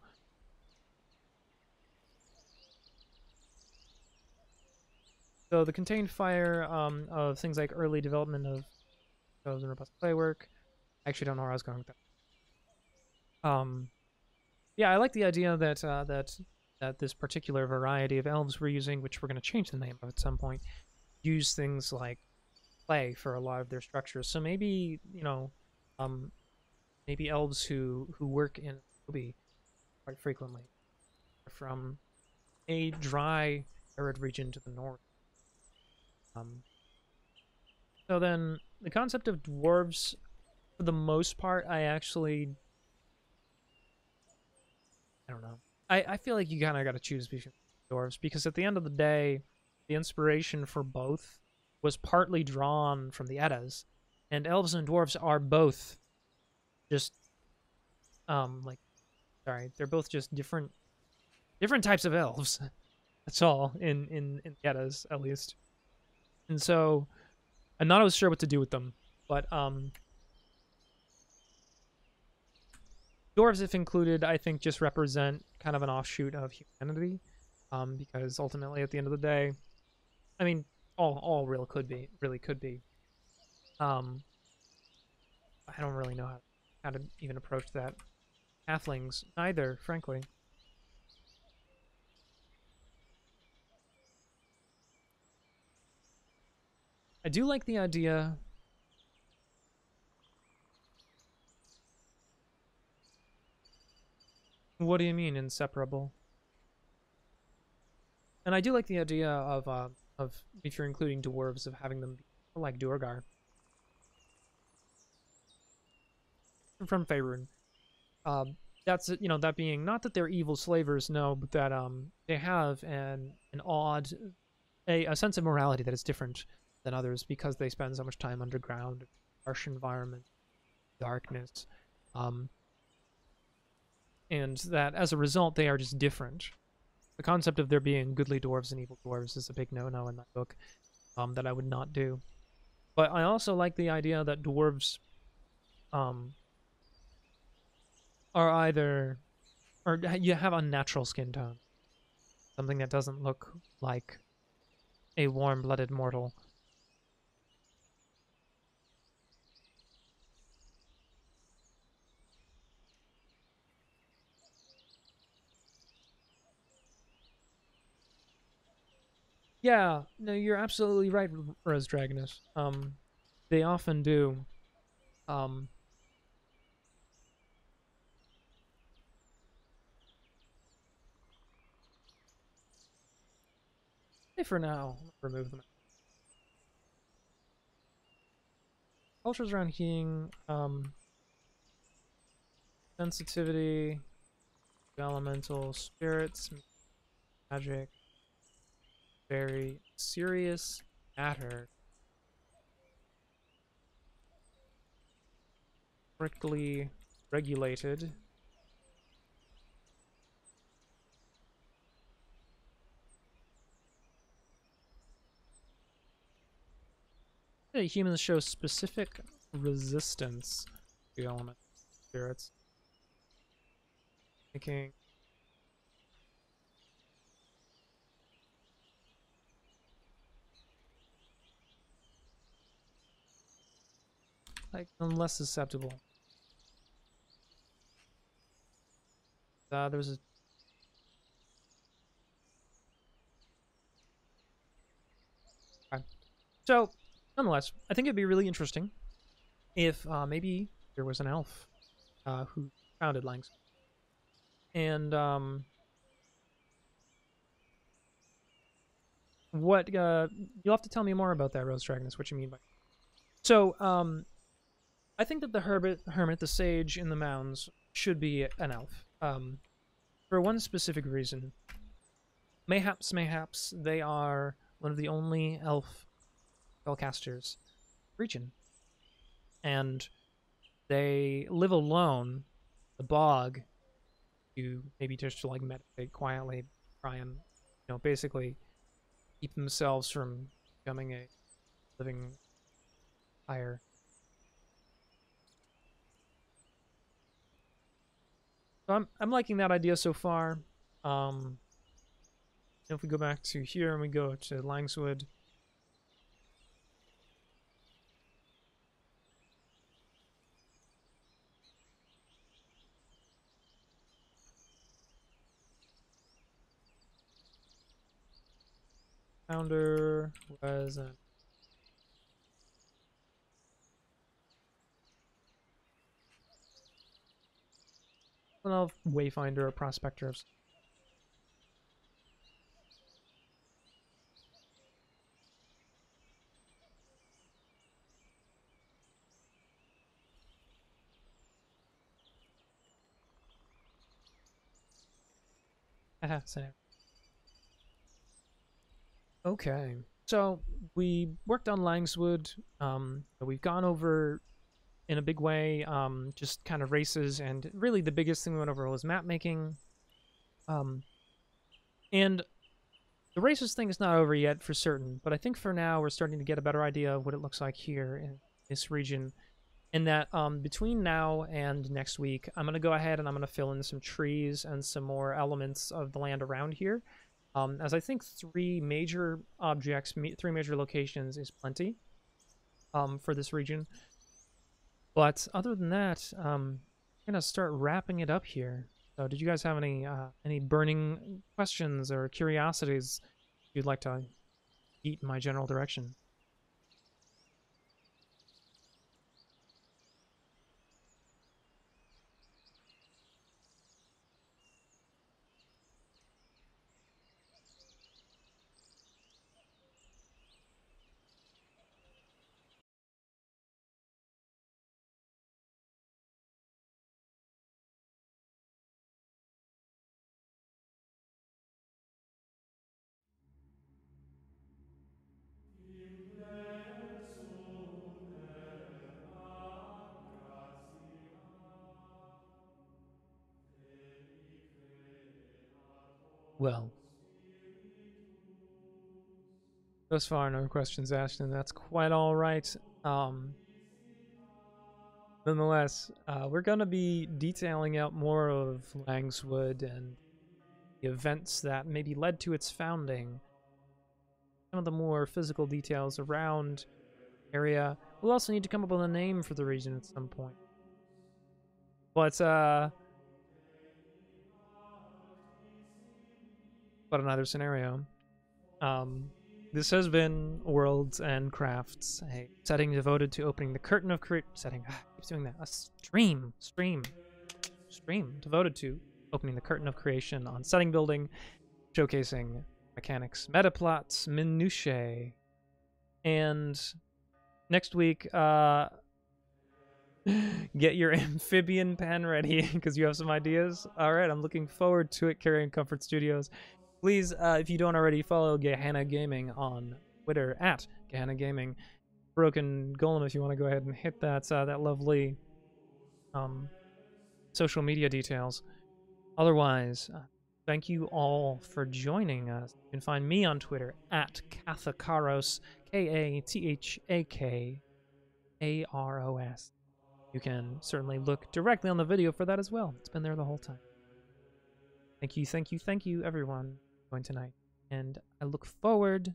So the contained fire of things like early development of and robust play work. I actually don't know where I was going with that. Yeah, I like the idea that that this particular variety of elves we're using, which we're going to change the name of at some point, use things like play for a lot of their structures. So maybe maybe elves who work in Obi quite frequently are from a dry, arid region to the north. So then the concept of dwarves, for the most part, I don't know. I feel like you kind of got to choose between dwarves, because at the end of the day, the inspiration for both was partly drawn from the Eddas, and elves and dwarves are both just they're both just different types of elves. That's all in the Eddas, at least. And so I'm not always sure what to do with them, But dwarves, if included, I think just represent kind of an offshoot of humanity, because ultimately, at the end of the day, I mean, all really could be. I don't really know how to even approach that. Halflings, neither, frankly. I do like the idea. What do you mean inseparable? And I do like the idea of if you're including dwarves, of having them be like Duergar from Faerun. That's, you know, that being not that they're evil slavers, no, but that they have an odd a sense of morality that is different than others because they spend so much time underground, harsh environment, darkness, and that as a result they are just different. The concept of there being goodly dwarves and evil dwarves is a big no-no in that book, that I would not do. But I also like the idea that dwarves are either, or you have unnatural skin tone, something that doesn't look like a warm-blooded mortal. Yeah, no, you're absolutely right, Rose Dragoness. They often do. Um, for now, remove them. Cultures around healing, sensitivity, elemental spirits, magic, very serious matter, strictly regulated. Yeah, humans show specific resistance to element spirits. Thinking like I'm less susceptible. There's a okay. So nonetheless, I think it'd be really interesting if maybe there was an elf who founded Langs, and what you'll have to tell me more about that, Rose Dragoness. What you mean by so? I think that the hermit, the sage in the mounds, should be an elf. For one specific reason. Mayhaps they are one of the only elf spellcasters region, and they live alone. The bog, you maybe just to like meditate quietly, try and basically keep themselves from becoming a living fire. So I'm liking that idea so far. If we go back to here and we go to Langswood, founder was an wayfinder or prospector of so okay. So we worked on Langswood. We've gone over in a big way, just kind of races, and really the biggest thing we went over was map making. And the races thing is not over yet for certain, but I think for now we're starting to get a better idea of what it looks like here in this region. And that between now and next week, I'm going to go ahead and I'm going to fill in some trees and some more elements of the land around here. As I think three major objects, three major locations is plenty for this region. But other than that, I'm going to start wrapping it up here. So did you guys have any burning questions or curiosities you'd like to eat in my general direction? Well, thus far, no questions asked, and that's quite all right. Nonetheless, we're going to be detailing out more of Langswood and the events that maybe led to its founding. Some of the more physical details around area. We'll also need to come up with a name for the region at some point. But another scenario. This has been Worlds and Crafts, a setting devoted to opening the curtain of setting. Keeps doing that. A stream devoted to opening the curtain of creation on setting building, showcasing mechanics, meta plots, minutiae, and next week, get your amphibian pen ready because you have some ideas. All right, I'm looking forward to it. Carrying Comfort Studios. Please, if you don't already, follow Gehenna Gaming on Twitter at Gehenna Gaming. Broken Golem, if you want to go ahead and hit that lovely social media details. Otherwise, thank you all for joining us. You can find me on Twitter at Kathakaros, Kathakaros. You can certainly look directly on the video for that as well. It's been there the whole time. Thank you, everyone, for joining tonight. And I look forward